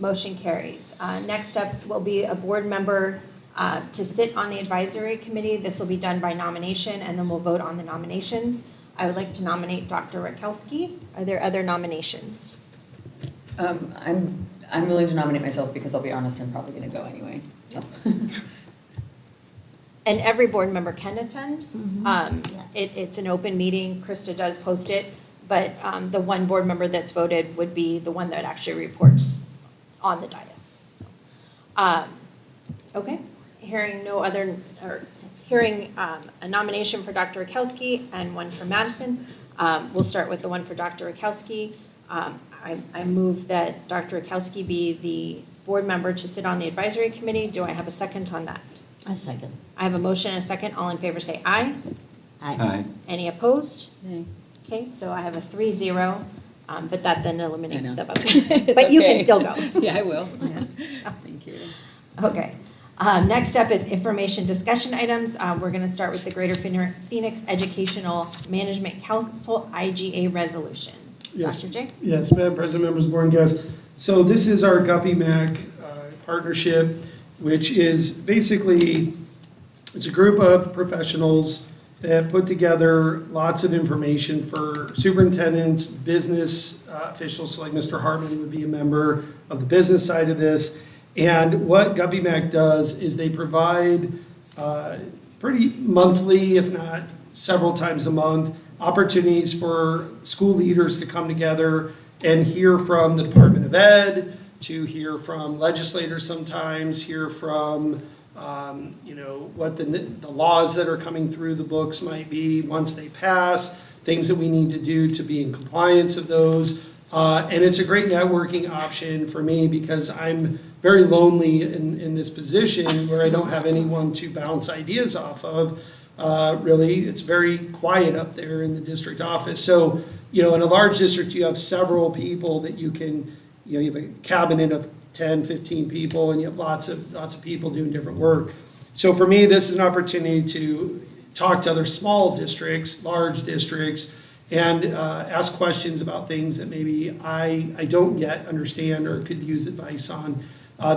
Motion carries. Next up will be a board member to sit on the advisory committee. This will be done by nomination, and then we'll vote on the nominations. I would like to nominate Dr. Rakowski. Are there other nominations? I'm willing to nominate myself because I'll be honest, I'm probably going to go anyway. So. And every board member can attend. Yeah. It's an open meeting. Krista does post it, but the one board member that's voted would be the one that actually reports on the dais. So, okay, hearing a nomination for Dr. Rakowski and one for Madison. We'll start with the one for Dr. Rakowski. I move that Dr. Rakowski be the board member to sit on the advisory committee. Do I have a second on that? A second. I have a motion and a second. All in favor say aye. Aye. Any opposed? Nay. Okay, so I have a 3-0, but that then eliminates I the know. vote. But you can Okay. still go. Yeah, I will. Thank you. Okay. Next up is information discussion items. We're going to start with the Greater Phoenix Educational Management Council IGA resolution. Yes. Dr. J? Yes, Madam President, members of the board and guests. So this is our Guppy Mac partnership, which is basically, it's a group of professionals that put together lots of information for superintendents, business officials, so like Mr. Hartman would be a member of the business side of this. And what Guppy Mac does is they provide pretty monthly, if not several times a month, opportunities for school leaders to come together and hear from the Department of Ed, to hear from legislators sometimes, hear from what the laws that are coming through the books might be once they pass, things that we need to do to be in compliance of those. And it's a great networking option for me because I'm very lonely in this position where I don't have anyone to bounce ideas off of. Really, it's very quiet up there in the district office. So, in a large district, you have several people that you can, you have a cabinet of 10, 15 people, and you have lots of people doing different work. So for me, this is an opportunity to talk to other small districts, large districts, and ask questions about things that maybe I don't yet understand or could use advice on.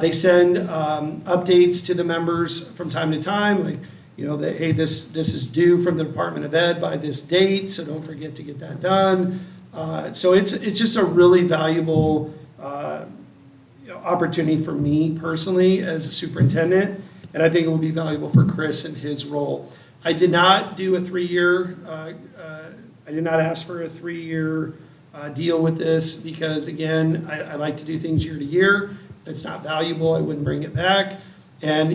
They send updates to the members from time to time, like, that, hey, this is due from the Department of Ed by this date, so don't forget to get that done. So it's just a really valuable opportunity for me personally as a superintendent, and I think it will be valuable for Chris in his role. I did not do a 3-year, I did not ask for a 3-year deal with this because, again, I like to do things year to year. If it's not valuable, I wouldn't bring it back. And,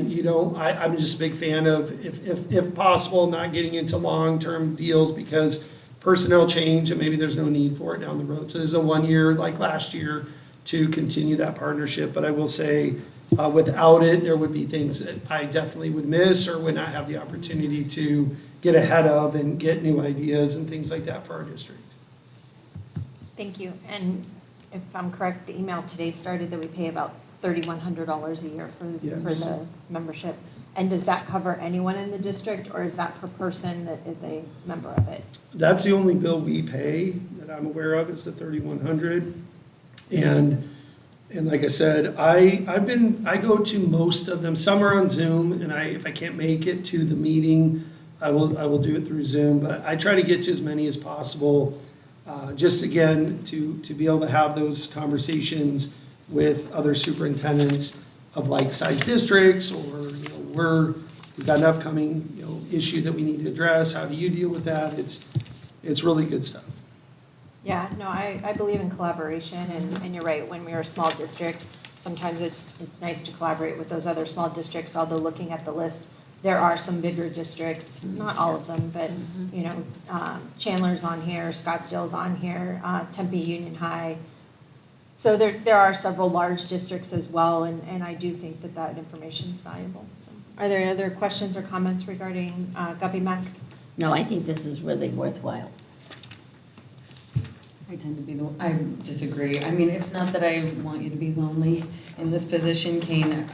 I'm just a big fan of, if possible, not getting into long-term deals because personnel change and maybe there's no need for it down the road. So this is a 1 year, like last year, to continue that partnership. But I will say, without it, there would be things that I definitely would miss or would not have the opportunity to get ahead of and get new ideas and things like that for our district. Thank you. And if I'm correct, the email today started that we pay about $3,100 a year for Yes. the membership. And does that cover anyone in the district, or is that per person that is a member of it? That's the only bill we pay that I'm aware of, is the $3,100. And like I said, I go to most of them. Some are on Zoom, and if I can't make it to the meeting, I will do it through Zoom. But I try to get to as many as possible, just again, to be able to have those conversations with other superintendents of like-sized districts, or, we've got an upcoming, issue that we need to address. How do you deal with that? It's really good stuff. Yeah, no, I believe in collaboration, and you're right, when we're a small district, sometimes it's nice to collaborate with those other small districts, although looking at the list, there are some bigger districts, not all of them, but, Chandler's on here, Scottsdale's on here, Tempe Union High. So there are several large districts as well, and I do think that information is valuable. So, are there other questions or comments regarding Guppy Mac? No, I think this is really worthwhile. I disagree. I mean, it's not that I want you to be lonely in this position, Kane.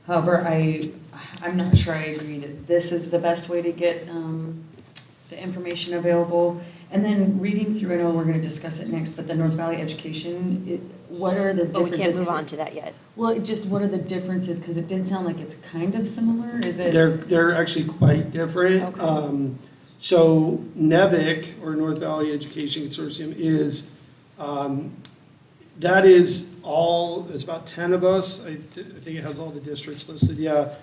However, I'm not sure I agree that this is the best way to get the information available. And then reading through, I know we're going to discuss it next, but the North Valley Education, what are the But we differences? can't move on to that yet. Well, what are the differences? Because it did sound like it's kind of similar. Is it? They're actually quite different. Okay. So NEVIC, or North Valley Education Consortium, is, that is it's about 10 of us. I think it has all the districts listed, yeah.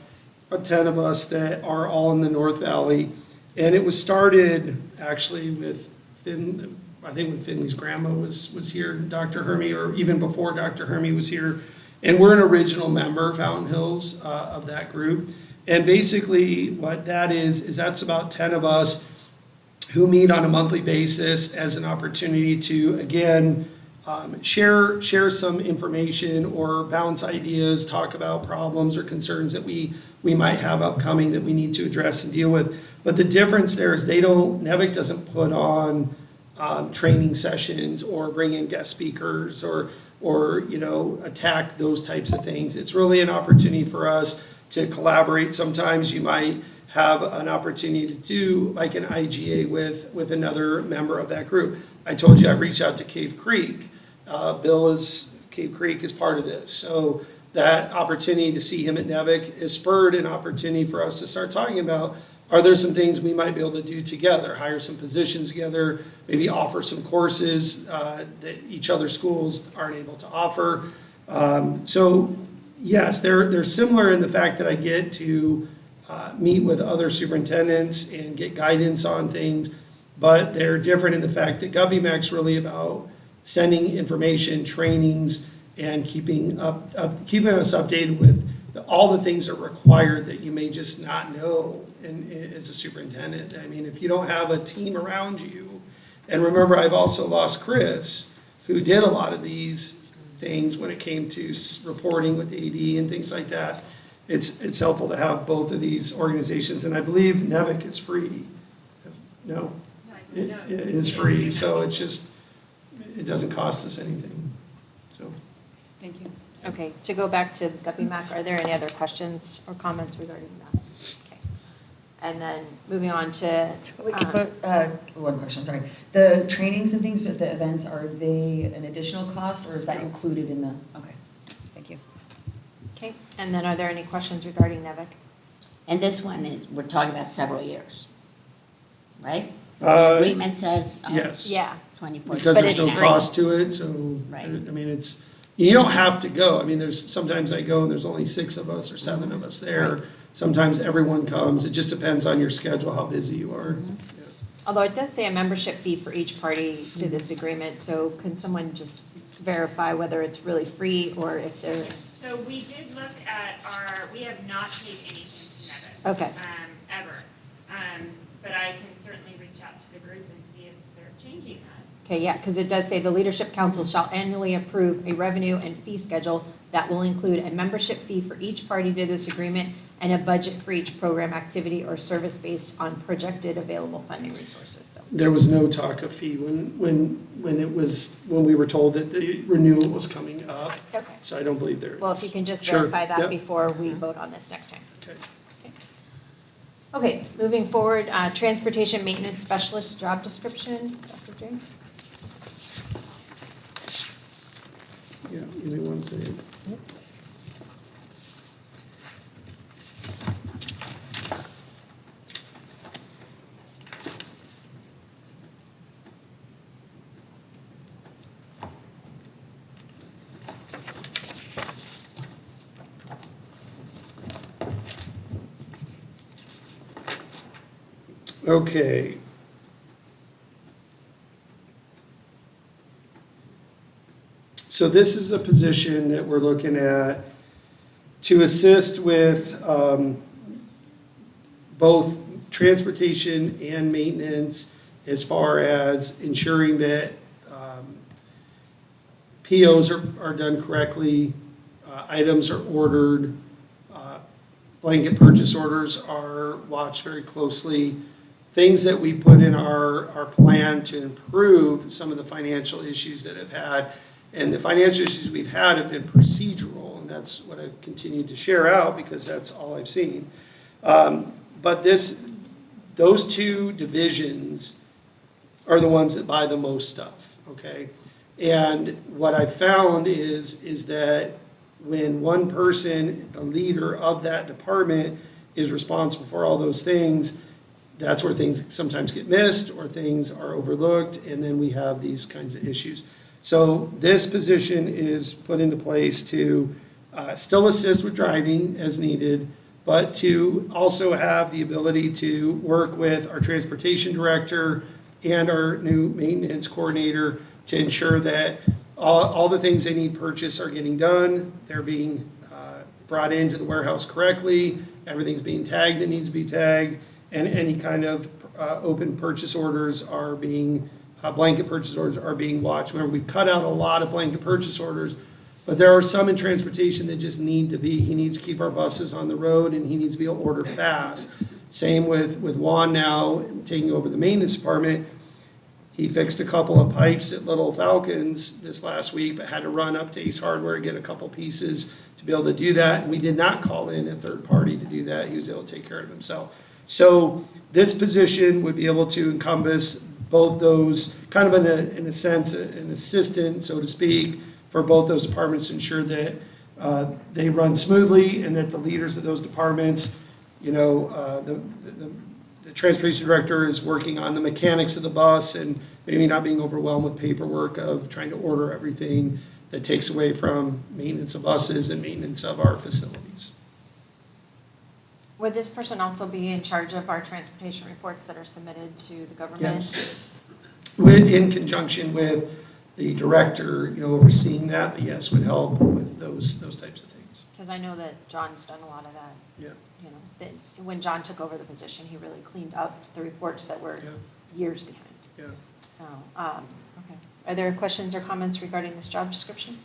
About 10 of us that are all in the North Valley. And it was started actually with I think when Finley's grandma was here, Dr. Hermie, or even before Dr. Hermie was here. And we're an original member, Fountain Hills, of that group. And basically what that is that's about 10 of us who meet on a monthly basis as an opportunity to, again, share some information or bounce ideas, talk about problems or concerns that we might have upcoming that we need to address and deal with. But the difference there is NEVIC doesn't put on training sessions or bring in guest speakers or attack those types of things. It's really an opportunity for us to collaborate. Sometimes you might have an opportunity to do like an IGA with another member of that group. I told you I've reached out to Cave Creek. Cave Creek is part of this. So that opportunity to see him at NEVIC has spurred an opportunity for us to start talking about, are there some things we might be able to do together, hire some positions together, maybe offer some courses that each other schools aren't able to offer. So yes, they're similar in the fact that I get to meet with other superintendents and get guidance on things, but they're different in the fact that GovEMAC's really about sending information, trainings, and keeping us updated with all the things that are required that you may just not know as a superintendent. I mean, if you don't have a team around you, and remember, I've also lost Chris, who did a lot of these things when it came to reporting with AD and things like that. It's helpful to have both of these organizations, and I believe NEVIC is free. No, it is free, so it doesn't cost us anything. So, Thank you. Okay, to go back to Guppy Mac, are there any other questions or comments regarding that? Okay. And then moving on to. One question, sorry. The trainings and things at the events, are they an additional cost, or is that included in the, okay, thank you. Okay, and then are there any questions regarding NEVIC? And this one we're talking about several years, right? The agreement says. Yes. Yeah. 24. Because But there's it's no free. cost to it, so, Right. I mean, you don't have to go. I mean, sometimes I go and there's only 6 of us or 7 of us there. Right. Sometimes everyone comes. It just depends on your schedule, how busy you are. Yeah. Although it does say a membership fee for each party to this agreement, so can someone just verify whether it's really free or if they're, So we did look at we have not paid anything to NEVIC. okay. Ever. But I can certainly reach out to the group and see if changing that. Okay, yeah, because it does say the Leadership Council shall annually approve a revenue and fee schedule that will include a membership fee for each party to this agreement and a budget for each program activity or service based on projected available funding resources, so. There was no talk of fee when we were told that the renewal was coming up. Okay. So I don't believe there. Well, if you can just Sure, verify that yep. before we vote on this next time. Okay. Okay, moving forward, Transportation Maintenance Specialist job description, Dr. J. Yeah, give me one second. Okay. So this is a position that we're looking at to assist with both transportation and maintenance as far as ensuring that POs are done correctly, items are ordered, blanket purchase orders are watched very closely, things that we put in our plan to improve some of the financial issues that have had. And the financial issues we've had have been procedural, and that's what I've continued to share out because that's all I've seen. But those two divisions are the ones that buy the most stuff, okay? And what I found is that when one person, the leader of that department, is responsible for all those things, that's where things sometimes get missed or things are overlooked, and then we have these kinds of issues. So this position is put into place to still assist with driving as needed, but to also have the ability to work with our transportation director and our new maintenance coordinator to ensure that all the things they need purchased are getting done, they're being brought into the warehouse correctly, everything's being tagged that needs to be tagged, and any kind of open purchase orders are being, blanket purchase orders are being watched. Remember, we've cut out a lot of blanket purchase orders, but there are some in transportation that just need to be. He needs to keep our buses on the road, and he needs to be able to order fast. Same with Juan now taking over the maintenance department. He fixed a couple of pipes at Little Falcons this last week, but had to run up to Ace Hardware and get a couple pieces to be able to do that. And we did not call in a third party to do that. He was able to take care of himself. So this position would be able to encompass both those, kind of in a sense, an assistant, so to speak, for both those departments to ensure that they run smoothly and that the leaders of those departments, you know, the transportation director is working on the mechanics of the bus and maybe not being overwhelmed with paperwork of trying to order everything that takes away from maintenance of buses and maintenance of our facilities. Would this person also be in charge of our transportation reports that are submitted to the government? Yes. In conjunction with the director, you know, overseeing that, but yes, would help with those types of things. Because I know that John's done a lot of that. Yeah. You know, that when John took over the position, he really cleaned up the reports that were years behind. Yeah. So, okay. Are there questions or comments regarding this job description?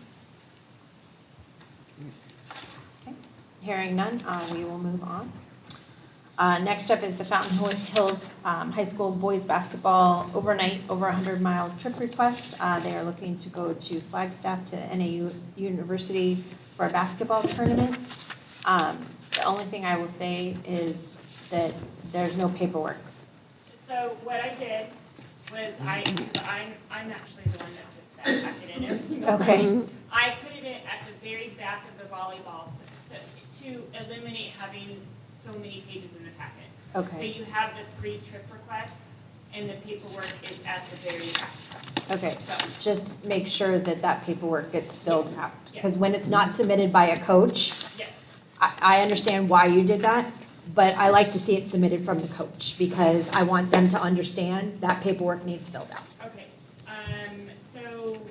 Okay. Hearing none, we will move on. Next up is the Fountain Hills High School boys basketball overnight over 100-mile trip request. They are looking to go to Flagstaff to NAU University for a basketball tournament. The only thing I will say is that there's no paperwork. So what I did was I'm actually the one that puts that packet in every single Okay. time. I put it in at the very back of the volleyball to eliminate having so many pages in the packet. Okay. So you have the pre-trip request and the paperwork is at the very back. Okay, So, just make sure that that paperwork gets filled out. Yes. Because when it's not submitted by a coach, yes. I understand why you did that, but I like to see it submitted from the coach because I want them to understand that paperwork needs filled out. Okay, so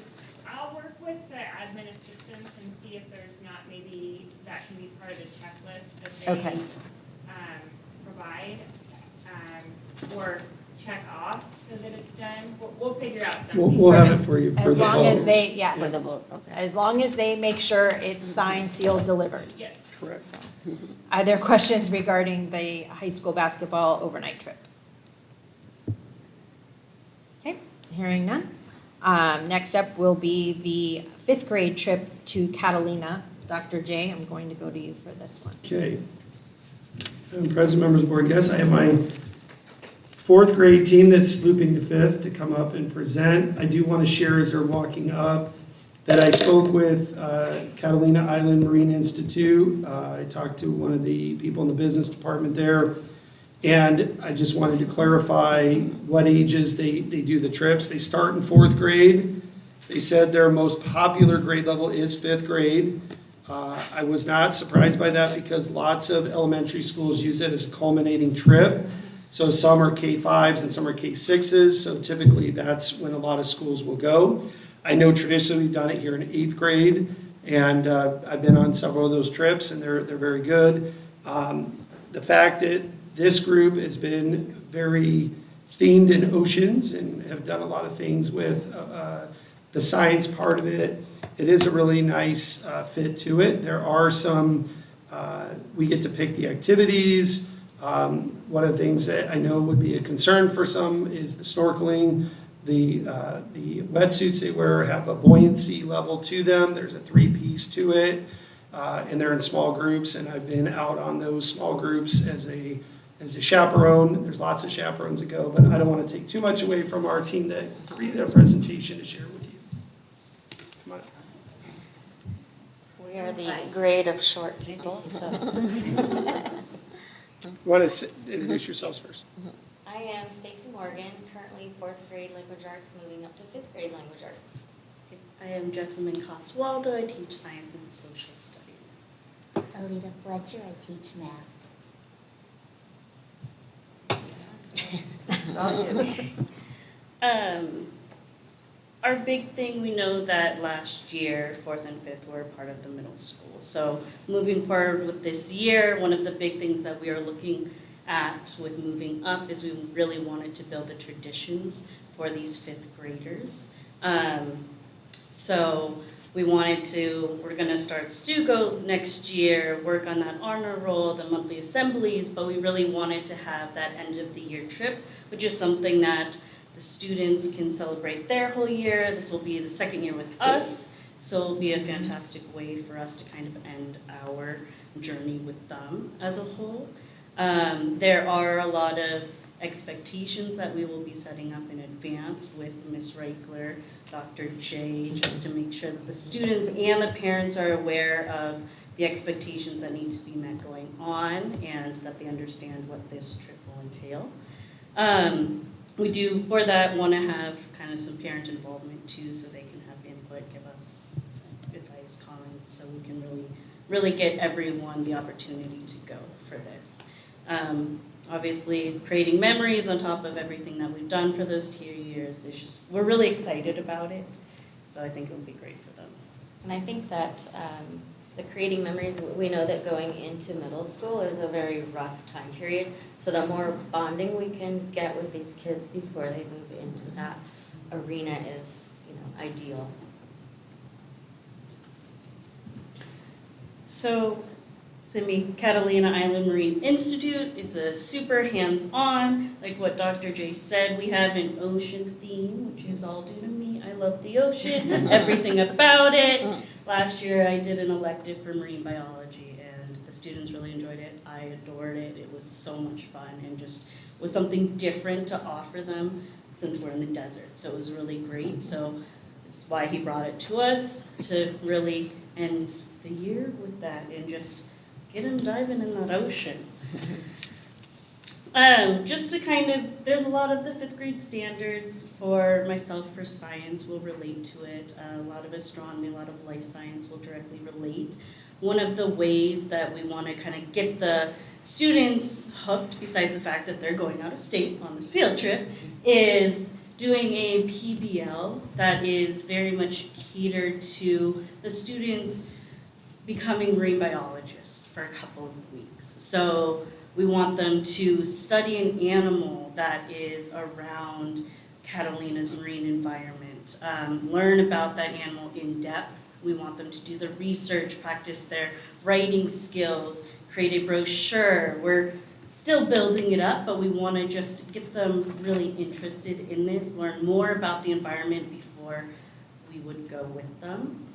I'll work with the admin assistants and see if there's not maybe that can be part of the checklist that they Okay. Provide or check off so that it's done. We'll figure figure out something. We'll have it for you for As the long as vote. they, yeah, For the vote, okay. as long as they make sure it's signed, sealed, delivered. Yes. Correct. Are there questions regarding the high school basketball overnight trip? Okay, hearing none. Next up will be the fifth grade trip to Catalina. Dr. J, I'm going to go to you for this one. Okay. Madam President, members of the board, yes, I have my fourth grade team that's looping to fifth to come up and present. I do want to share as they're walking up that I spoke with Catalina Island Marine Institute. I talked to one of the people in the business department there, and I just wanted to clarify what ages they do the trips. They start in fourth grade. They said their most popular grade level is fifth grade. I was not surprised by that because lots of elementary schools use it as a culminating trip. So some are K-5s and some are K-6s, so typically that's when a lot of schools will go. I know traditionally we've done it here in eighth grade, and I've been on several of those trips, and they're very good. The fact that this group has been very themed in oceans and have done a lot of things with the science part of it, it is a really nice fit to it. There are some, we get to pick the activities. One of the things that I know would be a concern for some is the snorkeling. The wetsuits they wear have a buoyancy level to them. There's a three-piece to it, and they're in small groups, and I've been out on those small groups as a chaperone. There's lots of chaperones that go, but I don't want to take too much away from our team that created a presentation to share with you. Come on. We are the grade of short people, so. Want to introduce yourselves first? I am Stacy Morgan, currently fourth grade language arts, moving up to fifth grade language arts. I am Jessamine Coswaldo. I teach science and social studies. Alita Fletcher, I teach math. Our big thing, we know that last year, fourth and fifth were part of the middle school. So moving forward with this year, one of the big things that we are looking at with moving up is we really wanted to build the traditions for these fifth graders. So we wanted to, we're gonna start Stugo next year, work on that honor roll, the monthly assemblies, but we really wanted to have that end of the year trip, which is something that the students can celebrate their whole year. This will be the second year with us, so it'll be a fantastic way for us to kind of end our journey with them as a whole. There are a lot of expectations that we will be setting up in advance with Ms. Reichler, Dr. J, just to make sure that the students and the parents are aware of the expectations that need to be met going on and that they understand what this trip will entail. We do, for that, want to have kind of some parent involvement too, so they can have input, give us advice, comments, so we can really get everyone the opportunity to go for this. Obviously, creating memories on top of everything that we've done for those 2 years, it's just, we're really excited about it, so I think it will be great for them. And I think that the creating memories, we know that going into middle school is a very rough time period. So the more bonding we can get with these kids before they move into that arena is, ideal. So, Simi, Catalina Island Marine Institute, it's a super hands-on, like what Dr. J said, we have an ocean theme, which is all due to me. I love the ocean, everything about it. Last year I did an elective for marine biology and the students really enjoyed it. I adored it. It was so much fun and just was something different to offer them since we're in the desert. So it was really great. So that's why he brought it to us, to really end the year with that and just get them diving in that ocean. Just to kind of, there's a lot of the fifth grade standards for myself for science will relate to it. A lot of astronomy, a lot of life science will directly relate. One of the ways that we want to kind of get the students hooked, besides the fact that they're going out of state on this field trip, is doing a PBL that is very much catered to the students becoming marine biologists for a couple of weeks. So we want them to study an animal that is around Catalina's marine environment, learn about that animal in depth. We want them to do the research, practice their writing skills, create a brochure. We're still building it up, but we want to just get them really interested in this, learn more about the environment before we would go with them.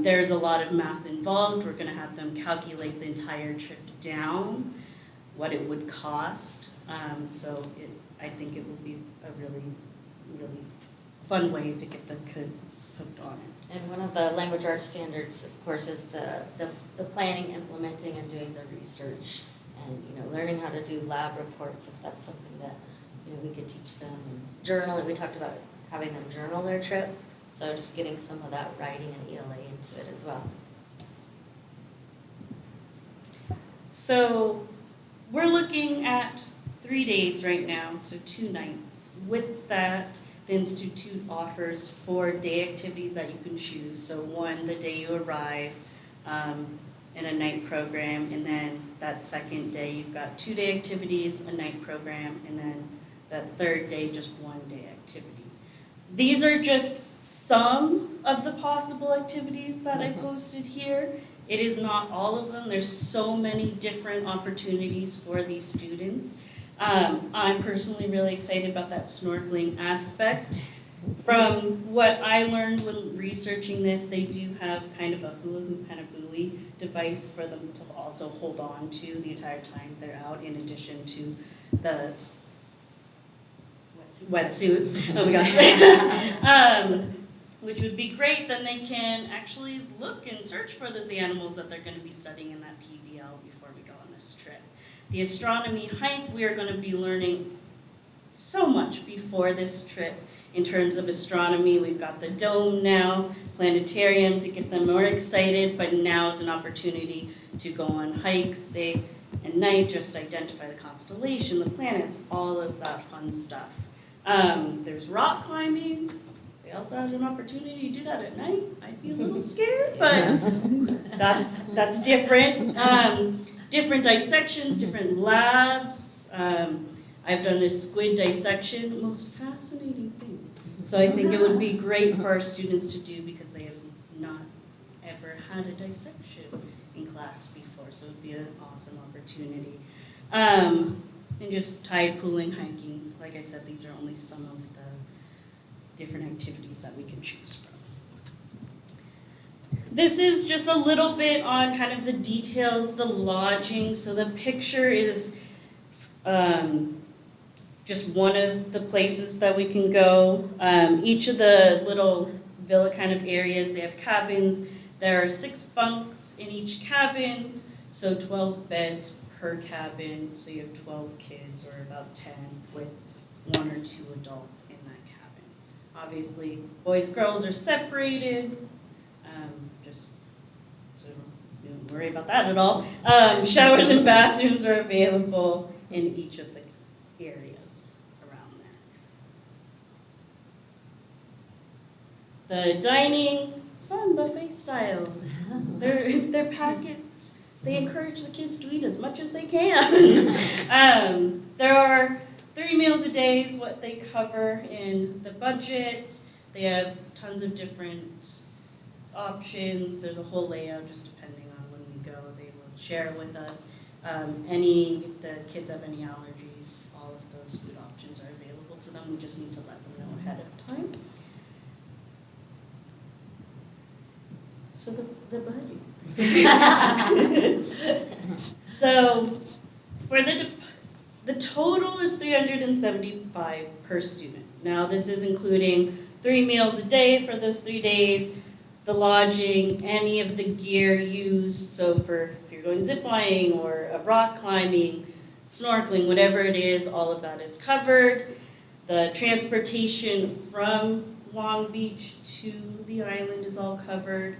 There's a lot of math involved. We're going to have them calculate the entire trip down, what it would cost. I think it will be a really, really fun way to get the kids hooked on it. And one of the language arts standards, of course, is the planning, implementing, and doing the research, and learning how to do lab reports, if that's something that we could teach them. And journal, we talked about having them journal their trip, so just getting some of that writing and ELA into it as well. So we're looking at 3 days right now, so 2 nights. With that, the Institute offers 4 day activities that you can choose. So one, the day you arrive, in a night program, and then that second day you've got 2 day activities, a night program, and then that third day just 1 day activity. These are just some of the possible activities that I posted here. It is not all of them. There's so many different opportunities for these students. I'm personally really excited about that snorkeling aspect. From what I learned when researching this, they do have kind of a hula hoop kind of buoy device for them to also hold on to the entire time they're out, in addition to the wetsuits. Oh my gosh. Which would be great. Then they can actually look and search for those animals that they're going to be studying in that PBL before we go on this trip. The astronomy hike, we are going to be learning so much before this trip in terms of astronomy. We've got the dome now, planetarium to get them more excited, but now is an opportunity to go on hikes day and night, just identify the constellation, the planets, all of that fun stuff. There's rock climbing. They also have an opportunity to do that at night. I'd be a little scared, but that's different. Different dissections, different labs. I've done a squid dissection, most fascinating thing. So I think it would be great for our students to do because they have not ever had a dissection in class before. So it would be an awesome opportunity. And just tide pooling, hiking. Like I said, these are only some of the different activities that we can choose from. This is just a little bit on kind of the details, the lodging. So the picture is just one of the places that we can go. Each of the little villa kind of areas, they have cabins. There are 6 bunks in each cabin, so 12 beds per cabin. So you have 12 kids, or about 10, with 1 or 2 adults in that cabin. Obviously, boys and girls are separated. Just so you don't worry about that at all. Showers and bathrooms are available in each of the areas around there. The dining, fun buffet style. Their packets, they encourage the kids to eat as much as they can. There are 3 meals a day is what they cover in the budget. They have tons of different options. There's a whole layout just depending on when we go. They will share with us. If the kids have any allergies, all of those food options are available to them. We just need to let them know ahead of time. So the budget. So for the total is $375 per student. Now this is including 3 meals a day for those 3 days, the lodging, any of the gear used. So if you're going ziplining or rock climbing, snorkeling, whatever it is, all of that is covered. The transportation from Long Beach to the island is all covered.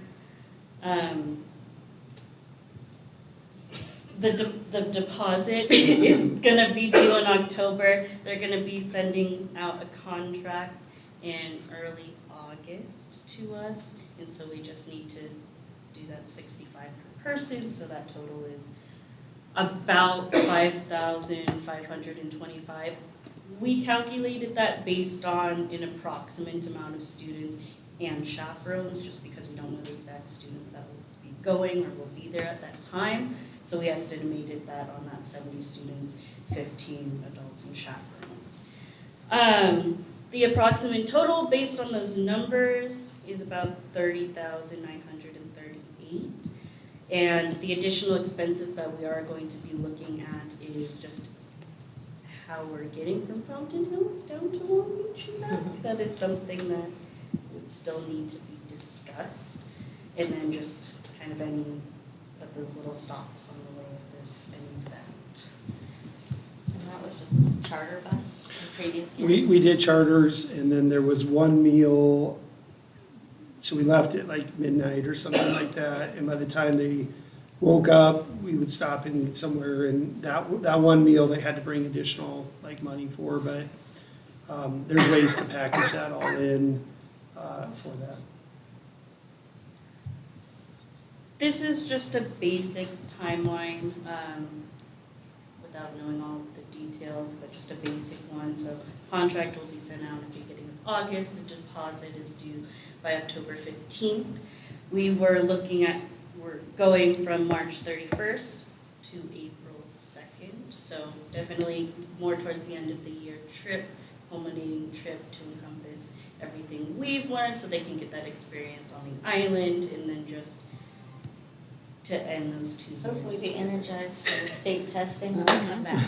The deposit is going to be due in October. They're going to be sending out a contract in early August to us, and so we just need to do that $65 per person, so that total is about $5,525 We calculated that based on an approximate amount of students and chaperones, just because we don't know the exact students that will be going or will be there at that time. So we estimated that on that 70 students, 15 adults and chaperones. The approximate total based on those numbers is about $30,938. And the additional expenses that we are going to be looking at is just how we're getting from Fountain Hills down to Long Beach and back. That is something that would still need to be discussed. And then just kind of any of those little stops on the way if there's any of that. And that was just charter bus in previous years? We did charters, and then there was one meal, so we left at like midnight or something like that, and by the time they woke up, we would stop and eat somewhere, and that one meal they had to bring additional like money for, but there's ways to package that all in for that. This is just a basic timeline without knowing all the details, but just a basic one. So contract will be sent out at the beginning of August. The deposit is due by October 15th. We're going from March 31st to April 2nd. So definitely more towards the end of the year trip, culminating trip to encompass everything we've learned so they can get that experience on the island, and then just to end those 2 years. Hopefully be energized for the state testing when we come back.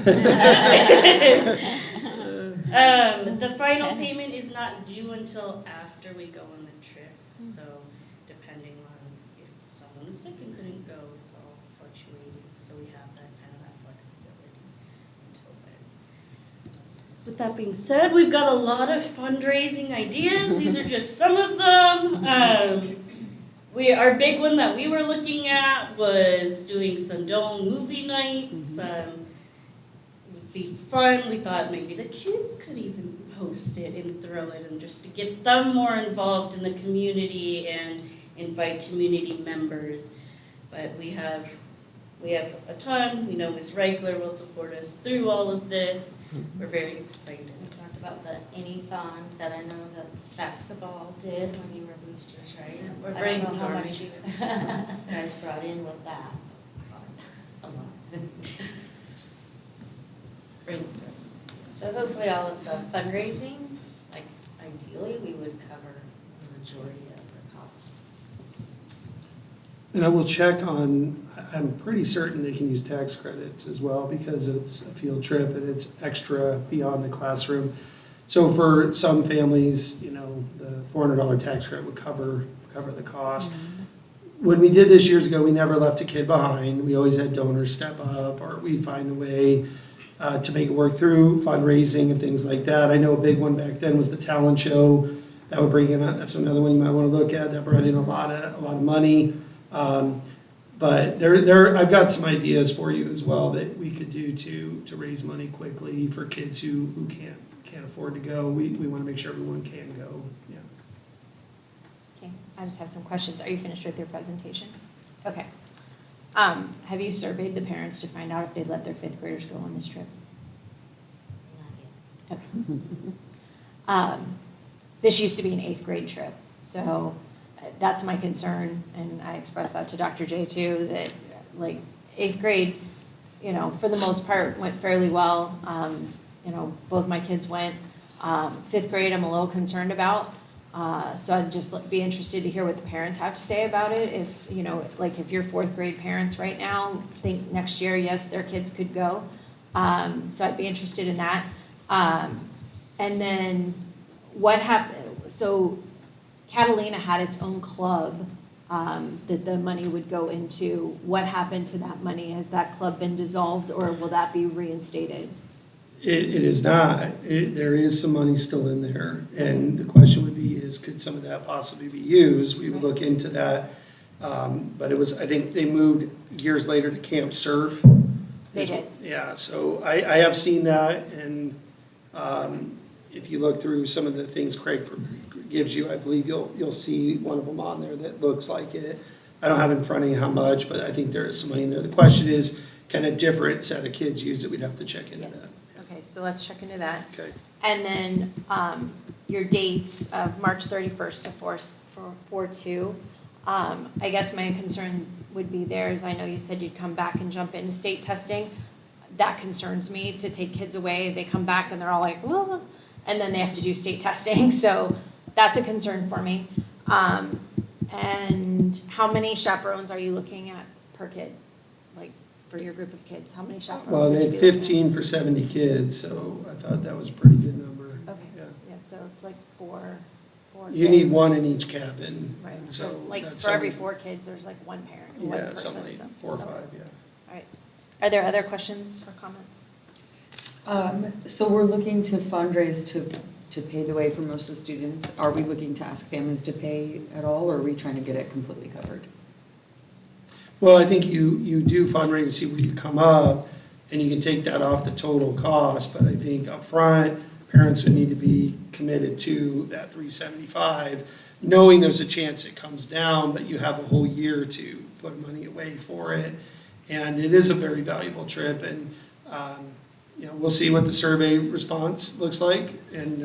The final payment is not due until after we go on the trip. So depending on if someone was sick and couldn't go, it's all fluctuating. So we have that kind of that flexibility until then. With that being said, we've got a lot of fundraising ideas. These are just some of them. Our big one that we were looking at was doing some dome movie nights. It would be fun. We thought maybe the kids could even host it and throw it, and just to get them more involved in the community and invite community members. But we have a ton. We know Ms. Reichler will support us through all of this. We're very excited. We talked about the any-thon that I know that basketball did when you were boosters, right? We're I don't know how brainstorming. much you guys brought in with that. A lot. Brainstorm. So hopefully all of the fundraising, like ideally, we would cover the majority of the cost. And I will check on, I'm pretty certain they can use tax credits as well because it's a field trip and it's extra beyond the classroom. So for some families, the $400 tax credit would cover the cost. When we did this years ago, we never left a kid behind. We always had donors step up, or we'd find a way to make it work through fundraising and things like that. I know a big one back then was the talent show. That would bring in, that's another one you might want to look at. That brought in a lot of money. But I've got some ideas for you as well that we could do to raise money quickly for kids who can't afford to go. We want to make sure everyone can go. Yeah. Okay, I just have some questions. Are you finished with your presentation? Okay. Have you surveyed the parents to find out if they'd let their 5th graders go on this trip? Not yet. Okay. This used to be an 8th grade trip, so that's my concern, and I expressed that to Dr. J too, that like 8th grade, for the most part went fairly well. Both my kids went. 5th grade I'm a little concerned about, so I'd just be interested to hear what the parents have to say about it. If, if your 4th grade parents right now think next year, yes, their kids could go. So I'd be interested in that. And then what happened, so Catalina had its own club that the money would go into. What happened to that money? Has that club been dissolved, or will that be reinstated? It is not. There is some money still in there, and the question would be could some of that possibly be used? We would look into that, but I think they moved years later to Camp Surf. They did. Yeah, so I have seen that, and if you look through some of the things Craig gives you, I believe you'll see one of them on there that looks like it. I don't have in front of you how much, but I think there is some money in there. The question is, can a different set of kids use it? We'd have to check into that. Okay, so let's check into that. Okay. And then your dates of March 31st to 4/2. I guess my concern would be there is I know you said you'd come back and jump into state testing. That concerns me to take kids away. They come back and they're all like, well, and then they have to do state testing. So that's a concern for me. And how many chaperones are you looking at per kid? Like for your group of kids, how many chaperones? Well, would they you had be looking at? 15 for 70 kids, so I thought that was a pretty good number. Okay, Yeah. yeah, so it's like four You kids. need one in each cabin. Right, So so like that's for every something- 4 kids, there's like one parent, one Yeah, person. something like so- 4 or 5, okay. yeah. All right. Are there other questions or comments? So we're looking to fundraise to pay the way for most of the students. Are we looking to ask families to pay at all, or are we trying to get it completely covered? Well, I think you do fundraise and see where you come up, and you can take that off the total cost, but I think up front, parents would need to be committed to that $375, knowing there's a chance it comes down, but you have a whole year to put money away for it. And it is a very valuable trip, and, we'll see what the survey response looks like, and,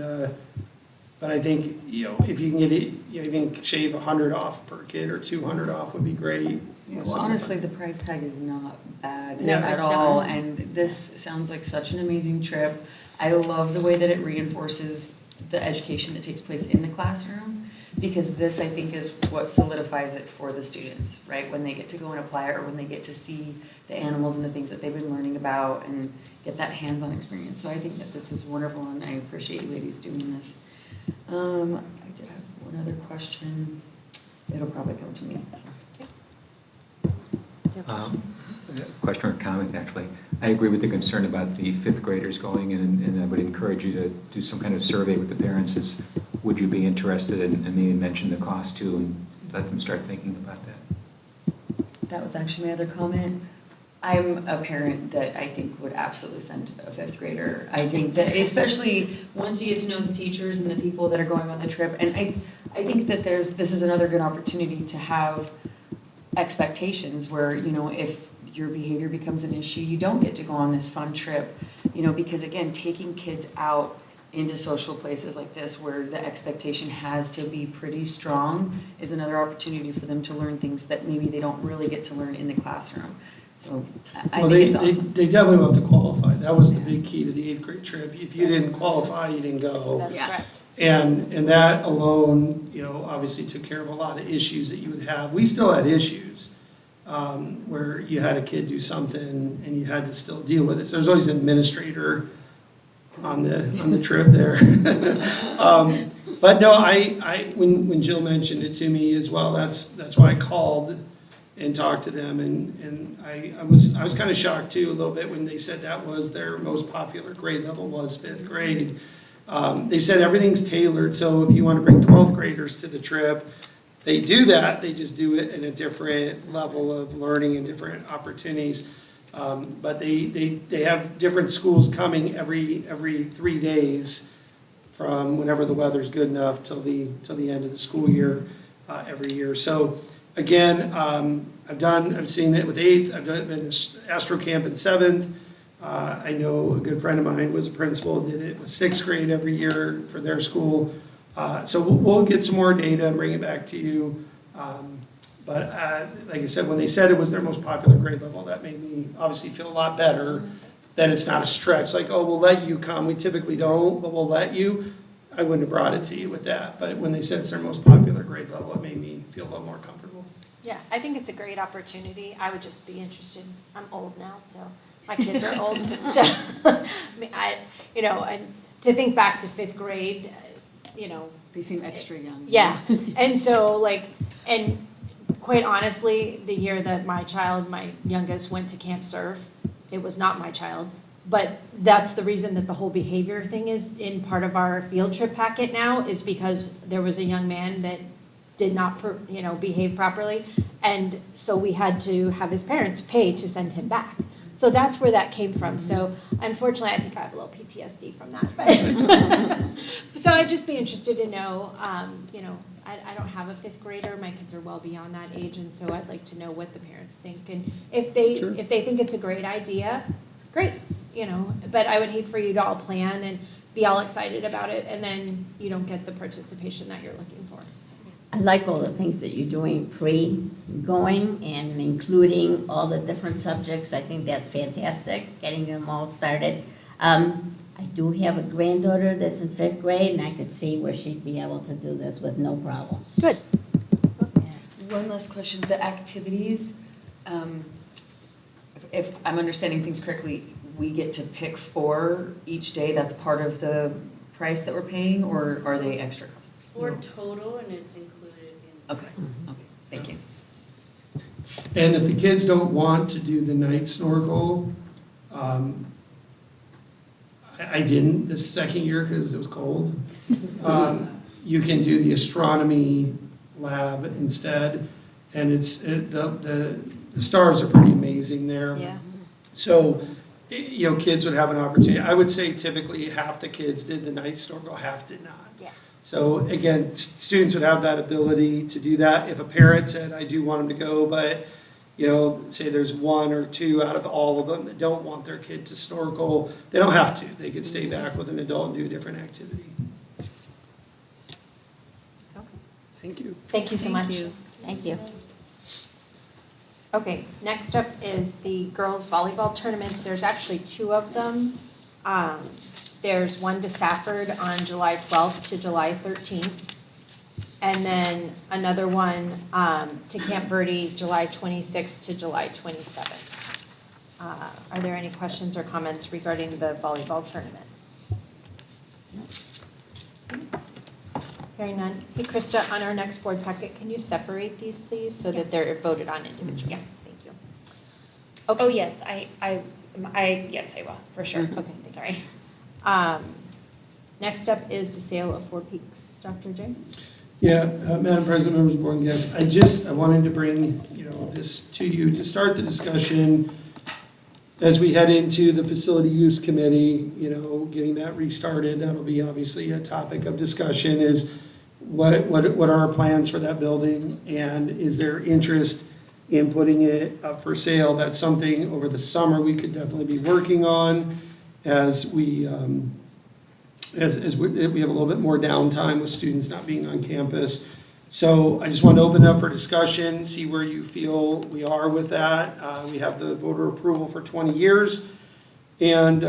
but I think, if you can get it, you can shave 100 off per kid or 200 off would be great. Well, honestly, the price tag is not bad No, at it's all, not. and this sounds like such an amazing trip. I love the way that it reinforces the education that takes place in the classroom, because this, I think, is what solidifies it for the students, right? When they get to go and apply it, or when they get to see the animals and the things that they've been learning about and get that hands-on experience. So I think that this is wonderful, and I appreciate you ladies doing this. I did have one other question. It'll probably come to me, so. Question or comment, actually. I agree with the concern about the 5th graders going, and I would encourage you to do some kind of survey with the parents. Would you be interested in, and maybe mention the cost too, and let them start thinking about that? That was actually my other comment. I'm a parent that I think would absolutely send a 5th grader. I think that, especially once you get to know the teachers and the people that are going on the trip, and I think that this is another good opportunity to have expectations where, if your behavior becomes an issue, you don't get to go on this fun trip, because again, taking kids out into social places like this where the expectation has to be pretty strong is another opportunity for them to learn things that maybe they don't really get to learn in the classroom. So I think it's awesome. They definitely will have to qualify. That was the big key to the 8th grade trip. If you didn't qualify, you didn't go. That's correct. And that alone, obviously took care of a lot of issues that you would have. We still had issues where you had a kid do something and you had to still deal with it. So there's always an administrator on the trip there. But no, when Jill mentioned it to me as well, that's why I called and talked to them, and I was kind of shocked too a little bit when they said that was their most popular grade level was 5th grade. They said everything's tailored, so if you want to bring 12th graders to the trip, they do that, they just do it in a different level of learning and different opportunities. But they have different schools coming every 3 days from whenever the weather's good enough till the end of the school year every year. So again, I've seen it with 8th, I've been to Astro Camp in 7th. I know a good friend of mine was a principal, did it with 6th grade every year for their school. So we'll get some more data and bring it back to you. But like I said, when they said it was their most popular grade level, that made me obviously feel a lot better that it's not a stretch. Like, oh, we'll let you come. We typically don't, but we'll let you. I wouldn't have brought it to you with that. But when they said it's their most popular grade level, it made me feel a little more comfortable. Yeah, I think it's a great opportunity. I would just be interested. I'm old now, so my kids are old. So, and to think back to 5th grade, They seem extra young. yeah. And so and quite honestly, the year that my youngest went to Camp Surf, it was not my child. But that's the reason that the whole behavior thing is in part of our field trip packet now, is because there was a young man that did not, behave properly. And so we had to have his parents pay to send him back. So that's where that came from. So unfortunately, I think I have a little PTSD from that. But so I'd just be interested to know, I don't have a 5th grader. My kids are well beyond that age. And so I'd like to know what the parents think. And if they think it's a great idea, great. you know, but I would hate for you to all plan and be all excited about it, and then you don't get the participation that you're looking for. I like all the things that you're doing pre-going and including all the different subjects. I think that's fantastic, getting them all started. I do have a granddaughter that's in 5th grade, and I could see where she'd be able to do this with no problem. Good. One last question, the activities, if I'm understanding things correctly, we get to pick 4 each day, that's part of the price that we're paying, or are they extra cost? 4 total, and it's included in. Okay, thank you. And if the kids don't want to do the night snorkel, I didn't this second year because it was cold. You can do the astronomy lab instead, and the stars are pretty amazing there. Yeah. So, you know, kids would have an opportunity. I would say typically half the kids did the night snorkel, half did not. Yeah. So again, students would have that ability to do that. If a parent said, I do want them to go, but, you know, say there's 1 or 2 out of all of them that don't want their kid to snorkel, they don't have to. They could stay back with an adult and do a different activity. Okay. Thank you. Thank you so much. Thank you. Okay, next up is the girls volleyball tournaments. There's actually 2 of them. There's one to Safford on July 12th to July 13th. And then another one to Camp Verde, July 26th to July 27th. Are there any questions or comments regarding the volleyball tournaments? Hearing none. Hey, Krista, on our next board packet, can you separate these, please, so that they're voted on individually? Yeah, thank you. Okay. Oh, yes, yes, I will, for sure. Okay, Sorry. Next up is the sale of Four Peaks. Dr. J? Yeah, Madam President, members of the board and guests, I wanted to bring, you know, this to you to start the discussion as we head into the facility use committee, you know, getting that restarted. That'll be obviously a topic of discussion is what are our plans for that building, and is there interest in putting it up for sale? That's something over the summer we could definitely be working on as we as we have a little bit more downtime with students not being on campus. So I just wanted to open it up for discussion, see where you feel we are with that. We have the voter approval for 20 years, and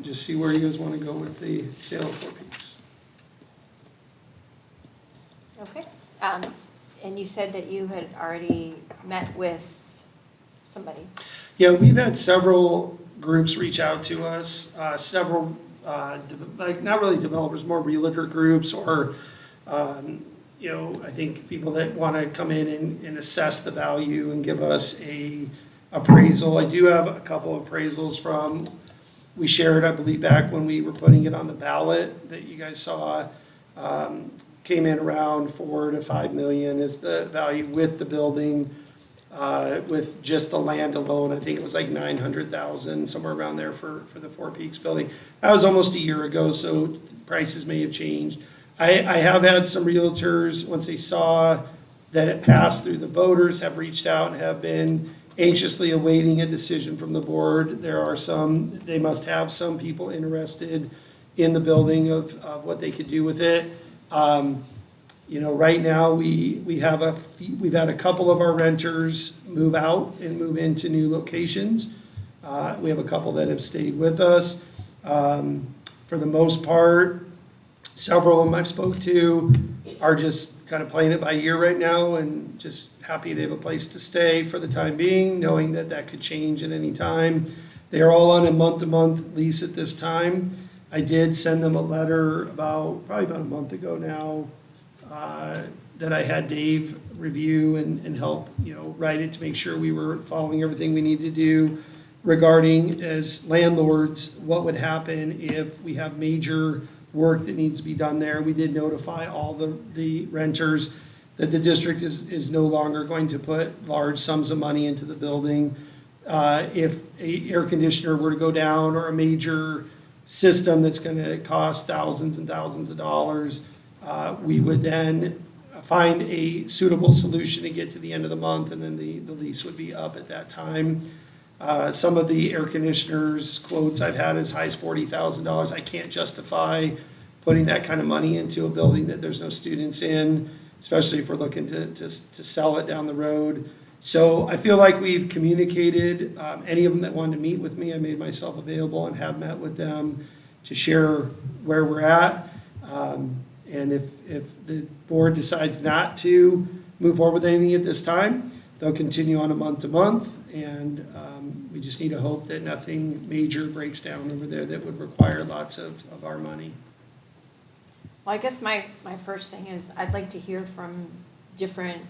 just see where you guys want to go with the sale of Four Peaks. Okay. And you said that you had already met with somebody. Yeah, we've had several groups reach out to us, several, like not really developers, more realtor groups, or, you know, I think people that want to come in and assess the value and give us a appraisal. I do have a couple of appraisals from, we shared, I believe, back when we were putting it on the ballot that you guys saw. Came in around 4 to 5 million is the value with the building. With just the land alone, I think it was like 900,000, somewhere around there for the Four Peaks building. That was almost a year ago, so prices may have changed. I have had some realtors, once they saw that it passed through the voters, have reached out and have been anxiously awaiting a decision from the board. There are some, they must have some people interested in the building of what they could do with it. You know, right now we've had a couple of our renters move out and move into new locations. We have a couple that have stayed with us. For the most part, several of them I've spoke to are just kind of playing it by ear right now and just happy they have a place to stay for the time being, knowing that that could change at any time. They are all on a month-to-month lease at this time. I did send them a letter probably about a month ago now, that I had Dave review and help, you know, write it to make sure we were following everything we need to do regarding, as landlords, what would happen if we have major work that needs to be done there. We did notify all the renters that the district is no longer going to put large sums of money into the building. If a air conditioner were to go down or a major system that's going to cost thousands and thousands of dollars, we would then find a suitable solution to get to the end of the month, and then the lease would be up at that time. Some of the air conditioners quotes I've had as high as $40,000. I can't justify putting that kind of money into a building that there's no students in, especially if we're looking to sell it down the road. So I feel like we've communicated. Any of them that wanted to meet with me, I made myself available and have met with them to share where we're at. And if the board decides not to move forward with anything at this time, they'll continue on a month to month. And we just need to hope that nothing major breaks down over there that would require lots of our money. Well, I guess my first thing is I'd like to hear from different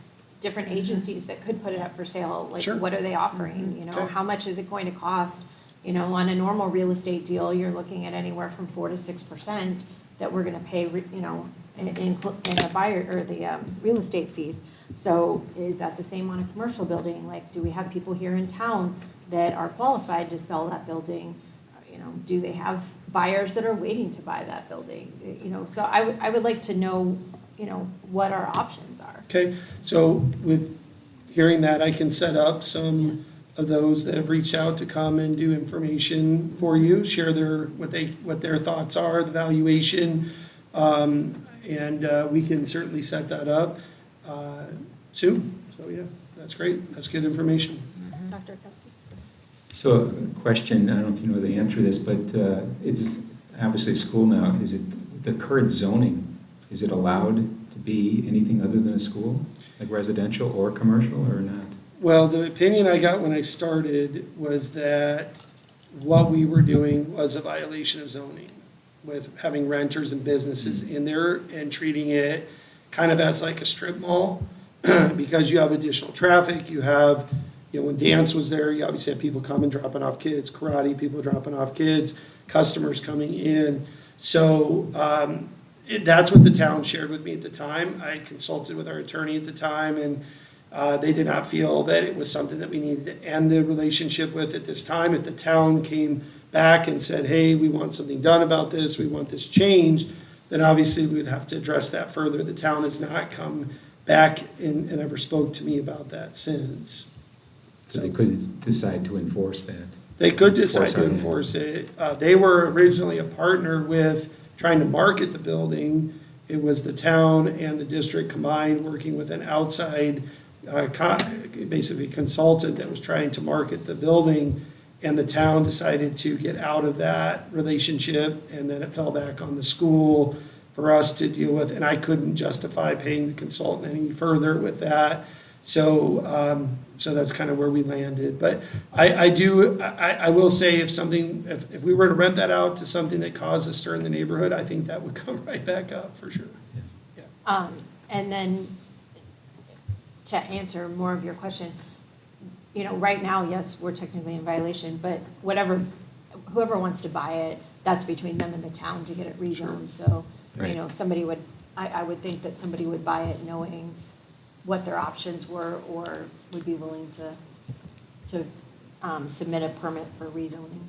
agencies that could put it up for sale. Like, Sure. what are they offering? You know, Okay. how much is it going to cost? You know, on a normal real estate deal, you're looking at anywhere from 4 to 6% that we're going to pay, you know, in the buyer or the real estate fees. So is that the same on a commercial building? Like, do we have people here in town that are qualified to sell that building? You know, do they have buyers that are waiting to buy that building? You know, so I would like to know, you know, what our options are. Okay, so with hearing that, I can set up some of those that have reached out to come and do information for you, share what their thoughts are, the valuation, and we can certainly set that up soon. So yeah, that's great. That's good information. Dr. Kelsky? So a question, I don't know if you know the answer to this, but it's obviously a school now. Is it the current zoning, is it allowed to be anything other than a school, like residential or commercial, or not? Well, the opinion I got when I started was that what we were doing was a violation of zoning with having renters and businesses in there and treating it kind of as like a strip mall because you have additional traffic. You have, you know, when dance was there, you obviously had people coming, dropping off kids, karate, people dropping off kids, customers coming in. So that's what the town shared with me at the time. I consulted with our attorney at the time, and they did not feel that it was something that we needed to end the relationship with at this time. If the town came back and said, hey, we want something done about this, we want this changed, then obviously we would have to address that further. The town has not come back and ever spoke to me about that since. So they could decide to enforce that? They could decide to on that. enforce it. They were originally a partner with trying to market the building. It was the town and the district combined, working with an outside basically consultant that was trying to market the building, and the town decided to get out of that relationship, and then it fell back on the school for us to deal with, and I couldn't justify paying the consultant any further with that. So that's kind of where we landed. But I will say if we were to rent that out to something that caused a stir in the neighborhood, I think that would come right back up for sure. Yeah. And then to answer more of your question, you know, right now, yes, we're technically in violation, but whoever wants to buy it, that's between them and the town to get it rezoned. So, Right. you know, I would think that somebody would buy it knowing what their options were, or would be willing to submit a permit for rezoning.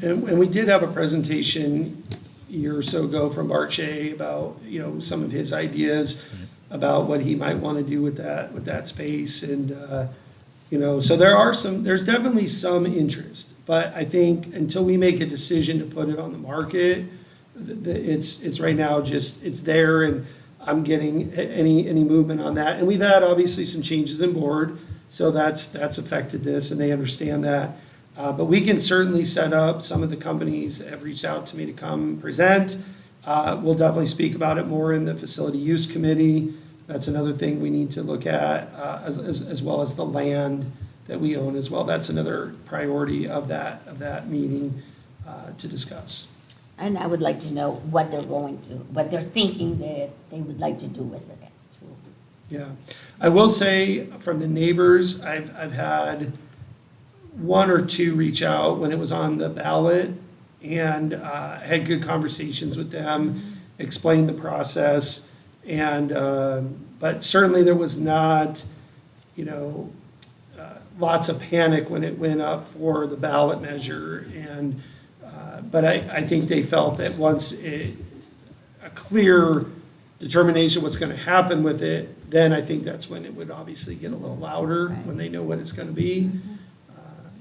And we did have a presentation a year or so ago from Bart Shea about, you know, some of his ideas about what he might want to do with that space. And, you know, so there's definitely some interest, but I think until we make a decision to put it on the market, it's right now just, it's there, and I'm getting any movement on that. And we've had obviously some changes in board, so that's affected this, and they understand that. But we can certainly set up, some of the companies that have reached out to me to come present. We'll definitely speak about it more in the facility use committee. That's another thing we need to look at, as well as the land that we own as well. That's another priority of that meeting to discuss. And I would like to know what they're thinking that they would like to do with it. Yeah, I will say from the neighbors, I've had one or two reach out when it was on the ballot, and had good conversations with them, explained the process, and but certainly there was not, you know, lots of panic when it went up for the ballot measure, and but I think they felt that once a clear determination what's going to happen with it, then I think that's when it would obviously get a little louder, when they know what it's going to be.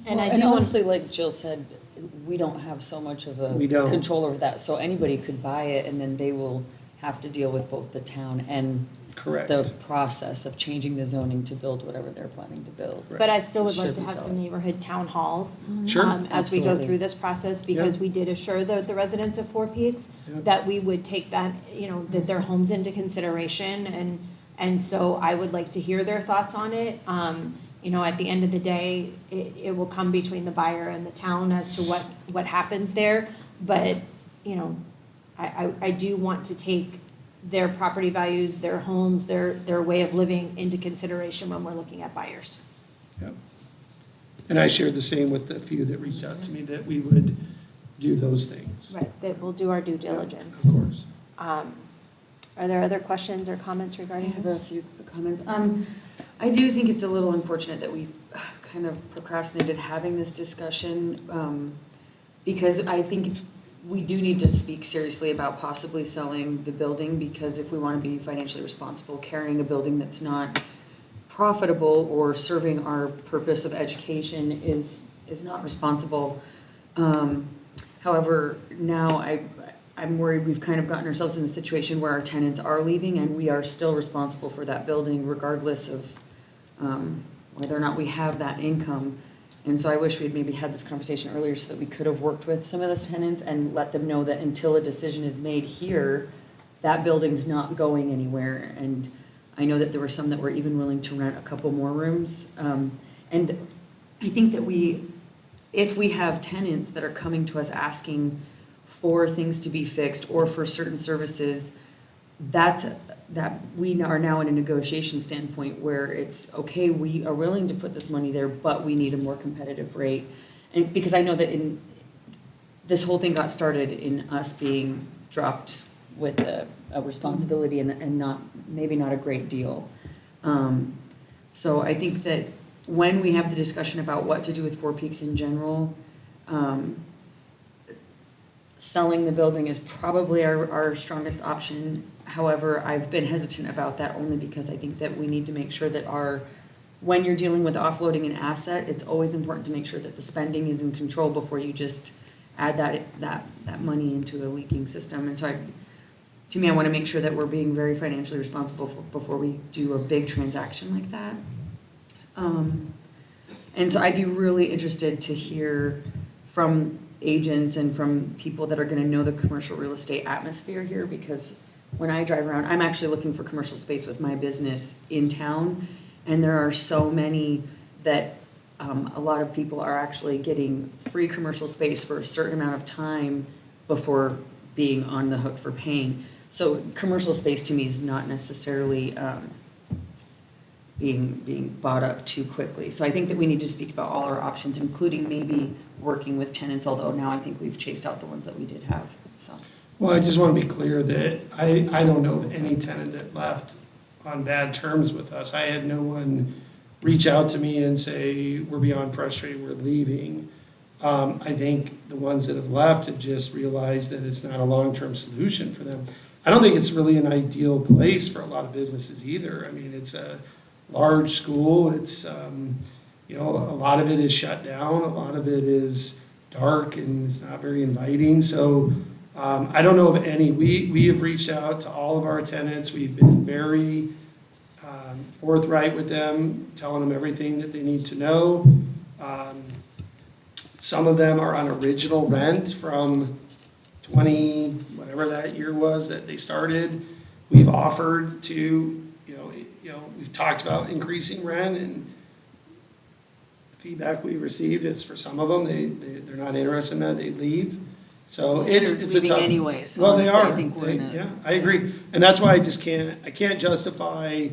And I And do want, honestly, like Jill said, we don't have so much of a We don't. control over that. So anybody could buy it and then they will have to deal with both the town and Correct. the process of changing the zoning to build whatever they're planning to build. but I still would Should like to we have sell some it? neighborhood town halls. Sure. As we go Absolutely. through this process, because we did assure the residents of Four Peaks Yep. that we would take that, that their homes into consideration, and so I would like to hear their thoughts on it. At the end of the day, it will come between the buyer and the town as to what happens there, but, I do want to take their property values, their homes, their way of living into consideration when we're looking at buyers. Yep. And I shared the same with the few that reached out to me, that we would do those things. Right, that we'll do our due diligence. Of course. Are there other questions or comments I regarding have a this? few comments. I do think it's a little unfortunate that we kind of procrastinated having this discussion, because I think we do need to speak seriously about possibly selling the building, because if we want to be financially responsible, carrying a building that's not profitable or serving our purpose of education is not responsible. However, now I'm worried we've kind of gotten ourselves in a situation where our tenants are leaving and we are still responsible for that building regardless of whether or not we have that income. And so I wish we had maybe had this conversation earlier so that we could have worked with some of the tenants and let them know that until a decision is made here, that building's not going anywhere. And I know that there were some that were even willing to rent a couple more rooms. And I think that if we have tenants that are coming to us asking for things to be fixed or for certain services, that we are now in a negotiation standpoint where it's, okay, we are willing to put this money there, but we need a more competitive rate. And because I know that this whole thing got started in us being dropped with a responsibility and maybe not a great deal. So I think that when we have the discussion about what to do with Four Peaks in general, selling the building is probably our strongest option. However, I've been hesitant about that only because I think that we need to make sure that when you're dealing with offloading an asset, it's always important to make sure that the spending is in control before you just add that money into a leaking system. And so to me, I want to make sure that we're being very financially responsible before we do a big transaction like that. And so I'd be really interested to hear from agents and from people that are going to know the commercial real estate atmosphere here, because when I drive around, I'm actually looking for commercial space with my business in town, and there are so many that a lot of people are actually getting free commercial space for a certain amount of time before being on the hook for paying. So commercial space to me is not necessarily being bought up too quickly. So I think that we need to speak about all our options, including maybe working with tenants, although now I think we've chased out the ones that we did have, so. Well, I just want to be clear that I don't know of any tenant that left on bad terms with us. I had no one reach out to me and say, we're beyond frustrated, we're leaving. I think the ones that have left have just realized that it's not a long-term solution for them. I don't think it's really an ideal place for a lot of businesses either. I mean, it's a large school, it's, a lot of it is shut down, a lot of it is dark and it's not very inviting. So I don't know of any. We have reached out to all of our tenants. We've been very forthright with them, telling them everything that they need to know. Some of them are on original rent from 20, whatever that year was that they started. We've offered to, we've talked about increasing rent, and the feedback we received is for some of them, they're not interested in that, they leave. So it's a leaving tough. anyways. Well, they Honestly, are. I think we're in a- Yeah, I agree. And that's why I can't justify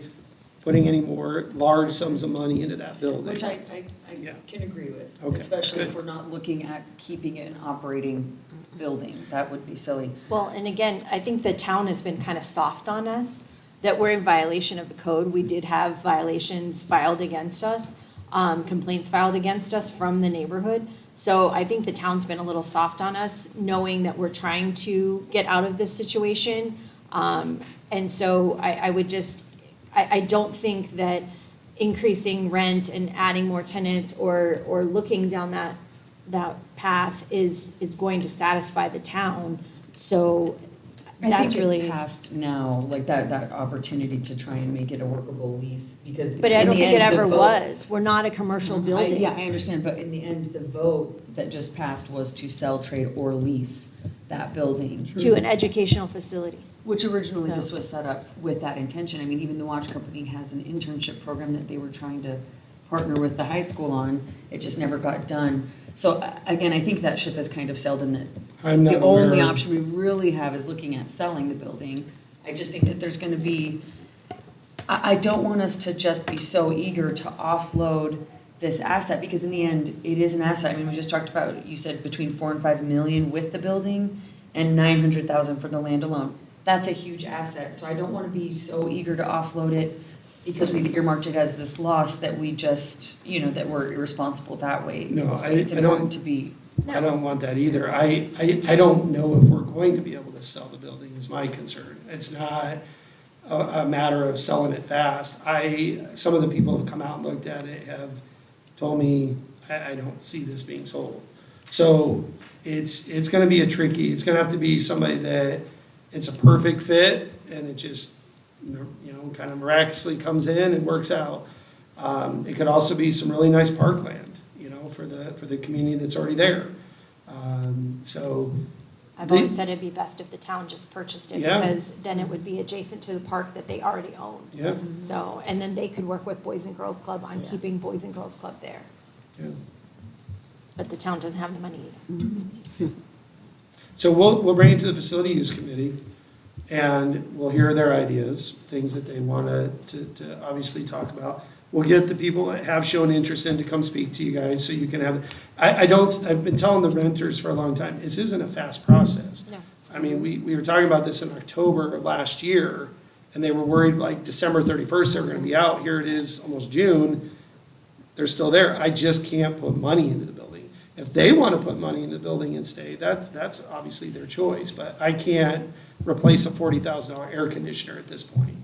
putting any more large sums of money into that building. Which I Yeah. can agree with, Okay, especially if good. we're not looking at keeping it an operating building. That would be silly. Well, and again, I think the town has been kind of soft on us, that we're in violation of the code. We did have violations filed against us, complaints filed against us from the neighborhood. So I think the town's been a little soft on us, knowing that we're trying to get out of this situation. And so I don't think that increasing rent and adding more tenants or looking down that path is going to satisfy the town. So I that's think really. it's past now, like that opportunity to try and make it a workable lease, because. But I in don't the think it end, the ever vote- was. We're not a commercial building. Yeah, I understand, but in the end, the vote that just passed was to sell, trade, or lease that building. To an educational facility. Which originally So- this was set up with that intention. I mean, even the watch company has an internship program that they were trying to partner with the high school on. It just never got done. So again, I think that ship has kind of sailed, in that I'm not the only aware of- option we really have is looking at selling the building. I just think that there's gonna be, I don't want us to just be so eager to offload this asset, because in the end, it is an asset. I mean, we just talked about, you said between 4 and 5 million with the building and 900,000 for the land alone. That's a huge asset, so I don't want to be so eager to offload it because we've earmarked it as this loss that we just, that we're irresponsible that way. No, It's I important don't- to be. I don't want that either. I don't know if we're going to be able to sell the building is my concern. It's not a matter of selling it fast. Some of the people have come out and looked at it have told me, I don't see this being sold. So it's gonna be it's gonna have to be somebody that it's a perfect fit and it just, kind of miraculously comes in and works out. It could also be some really nice parkland, for the community that's already there. So. I've always said it'd be best if the town just purchased it, Yeah. because then it would be adjacent to the park that they already own. Yeah. So, and then they could work with Boys and Girls Club on keeping Boys and Girls Club there. Yeah. But the town doesn't have the money either. So we'll bring it to the facility use committee, and we'll hear their ideas, things that they want to obviously talk about. We'll get the people that have shown interest in to come speak to you guys, so you can have, I've been telling the renters for a long time, this isn't a fast process. No. I mean, we were talking about this in October of last year, and they were worried like December 31st, they were gonna be out. Here it is, almost June, they're still there. I just can't put money into the building. If they want to put money into the building and stay, that's obviously their choice, but I can't replace a $40,000 air conditioner at this point.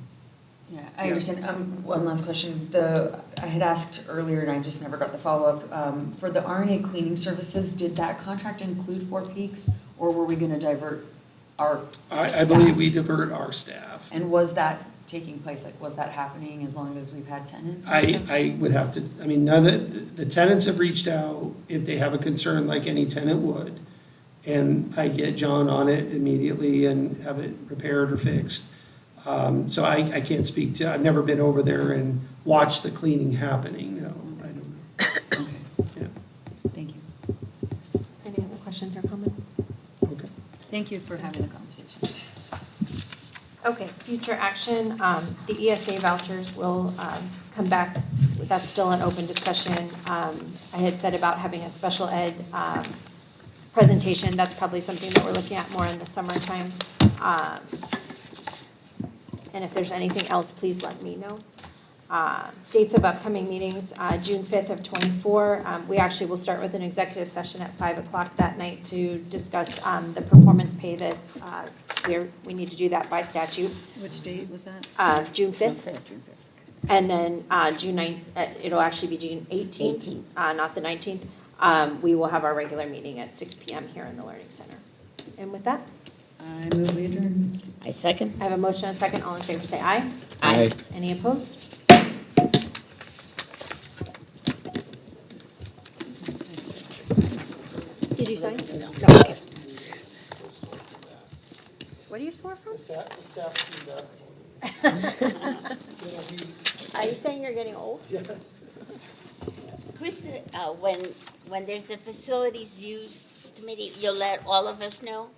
Yeah, I understand. One last question. I had asked earlier and I just never got the follow-up. For the RNA cleaning services, did that contract include Four Peaks, or were we gonna divert our I staff? believe we divert our staff. And was that taking place, like, was that happening as long as we've had tenants and stuff? I would have to, none of the tenants have reached out if they have a concern like any tenant would. And I get John on it immediately and have it repaired or fixed. So I can't speak to, I've never been over there and watched the cleaning happening, no, I don't know. Okay, Yeah, thank you. Any other questions or comments? okay. Thank you for having the conversation. Okay, future action, the ESA vouchers will come back, that's still an open discussion. I had said about having a special ed presentation, that's probably something that we're looking at more in the summertime. And if there's anything else, please let me know. Dates of upcoming meetings, June 5th of '24. We actually will start with an executive session at 5 o'clock that night to discuss the performance pay that we need to do that by statute. Which date was that? June 5th. And then June 9th, it'll actually be June 18th, not the 19th. We will have our regular meeting at 6 PM here in the Learning Center. And with that, I move we adjourn. I second. I have a motion and a second. All in favor, say aye. Aye. Any opposed? Did you sign? No. Okay. Where do you swear from? Are you saying you're getting old? Yes. Chris, when there's the facilities use committee, you'll let all of us know?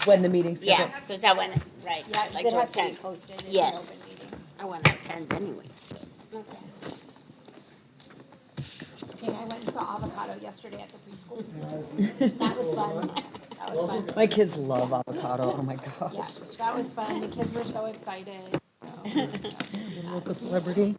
When the meeting's scheduled. Yeah, because I want to, right. Yeah, 'cause like it to has to be attend. posted. It's an Yes. open meeting. I want to attend anyway, so. Okay. Okay, I went and saw avocado yesterday at the preschool. That was fun. That was fun. My kids love avocado, oh my gosh. Yeah, that was fun. The kids were so excited. Local celebrity.